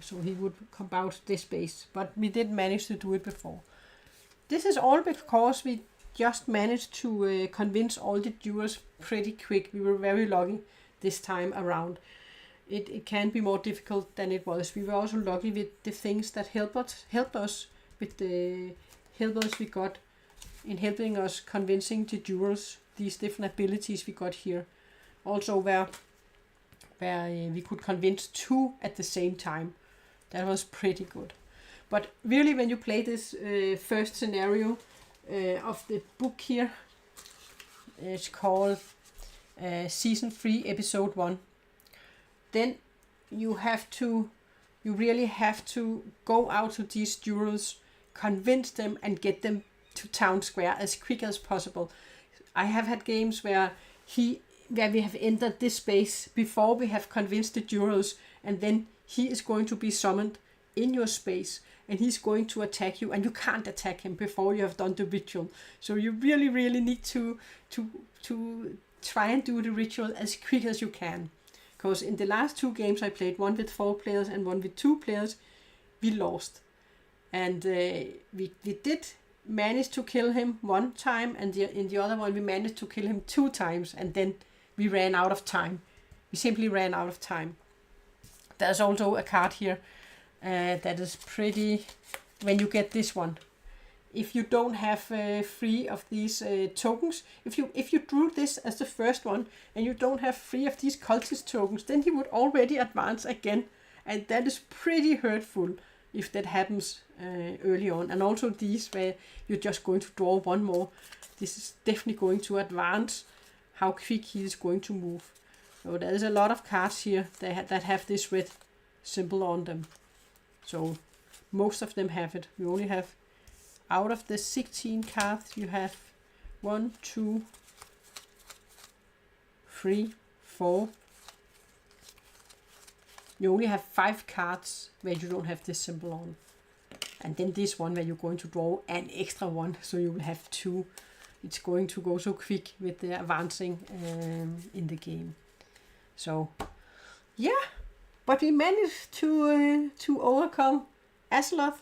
So he would come out this base. But we did manage to do it before. This is all because we just managed to convince all the jurors pretty quick. We were very lucky this time around. It can be more difficult than it was. We were also lucky with the things that helped us with the helpers we got in helping us convincing the jurors these different abilities we got here. Also where we could convince 2 at the same time. That was pretty good. But really when you play this first scenario of the book here, it's called Season 3 Episode 1. Then you really have to go out to these jurors, convince them and get them to town square as quick as possible. I have had games where we have entered this space before we have convinced the jurors, and then he is going to be summoned in your space and he's going to attack you, and you can't attack him before you have done the ritual. So you really, really need to try and do the ritual as quick as you can. Because in the last 2 games I played, one with 4 players and one with 2 players, we lost. And we did manage to kill him 1 time, and in the other one we managed to kill him 2 times, and then we ran out of time. We simply ran out of time. There's also a card here that is pretty, when you get this one. If you don't have 3 of these tokens, if you drew this as the first one and you don't have 3 of these cultist tokens, then he would already advance again, and that is pretty hurtful if that happens early on. And also these where you're just going to draw 1 more. This is definitely going to advance how quick he is going to move. So there is a lot of cards here that have this red symbol on them. So most of them have it. We only have, out of the 16 cards, you have 1, 2, 3, 4. You only have 5 cards where you don't have this symbol on. And then this one where you're going to draw an extra one, so you will have 2. It's going to go so quick with the advancing in the game. So, yeah. But we managed to overcome Azeroth,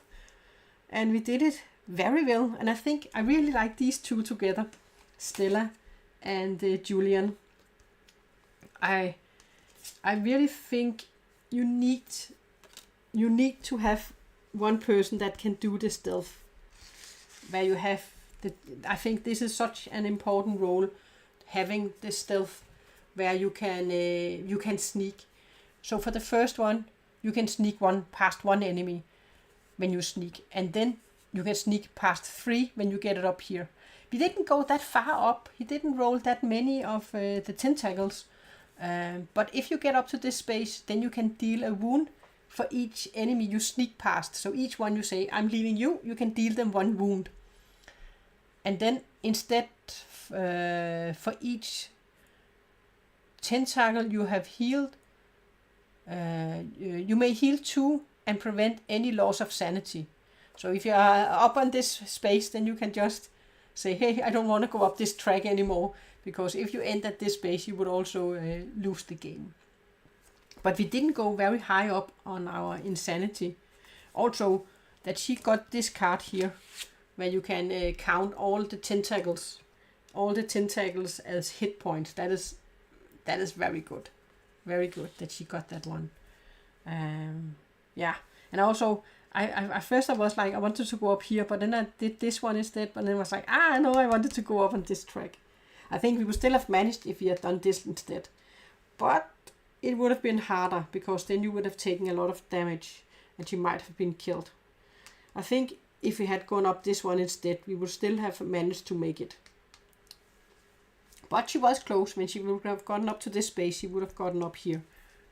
and we did it very well. And I think I really like these 2 together, Stella and Julien. I really think you need to have one person that can do the stealth where you have I think this is such an important role, having the stealth, where you can sneak. So for the first one, you can sneak past one enemy when you sneak, and then you can sneak past 3 when you get it up here. We didn't go that far up. He didn't roll that many of the tentacles. But if you get up to this space, then you can deal a wound for each enemy you sneak past. So each one you say, I'm leaving you, you can deal them 1 wound. And then instead, for each tentacle you have healed, you may heal 2 and prevent any loss of sanity. So if you are up on this space, then you can just say, hey, I don't want to go up this track anymore, because if you end at this space, you would also lose the game. But we didn't go very high up on our insanity. Also, that she got this card here, where you can count all the tentacles as hit points. That is very good. Very good that she got that one. Yeah, and also, I first I was like, I wanted to go up here, but then I did this one instead, but then I was like, no, I wanted to go up on this track. I think we would still have managed if we had done this instead. But it would have been harder, because then you would have taken a lot of damage, and she might have been killed. I think if we had gone up this one instead, we would still have managed to make it. But she was close. When she would have gotten up to this space, she would have gotten up here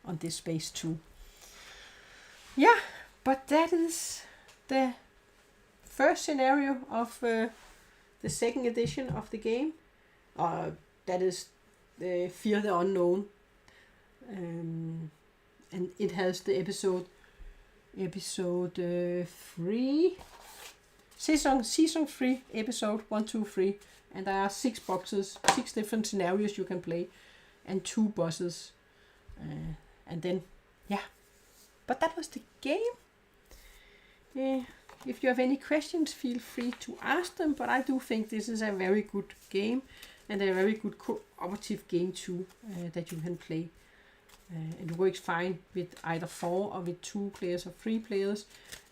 on this space too. Yeah, but that is the first scenario of the second edition of the game. That is Fear the Unknown. And it has the episode 3, season 3, episode 1, 2, 3, and there are 6 boxes, 6 different scenarios you can play, and 2 bosses, and then but that was the game. If you have any questions, feel free to ask them, but I do think this is a very good game, and a very good cooperative game too, that you can play. It works fine with either 4 or with 2 players or 3 players,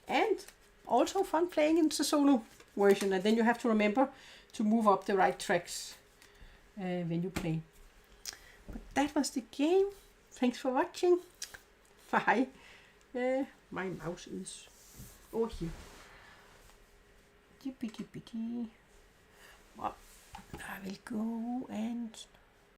and also fun playing in the solo version. And then you have to remember to move up the right tracks when you play. But that was the game. Thanks for watching. Bye. My mouse is over here. Well, I will go and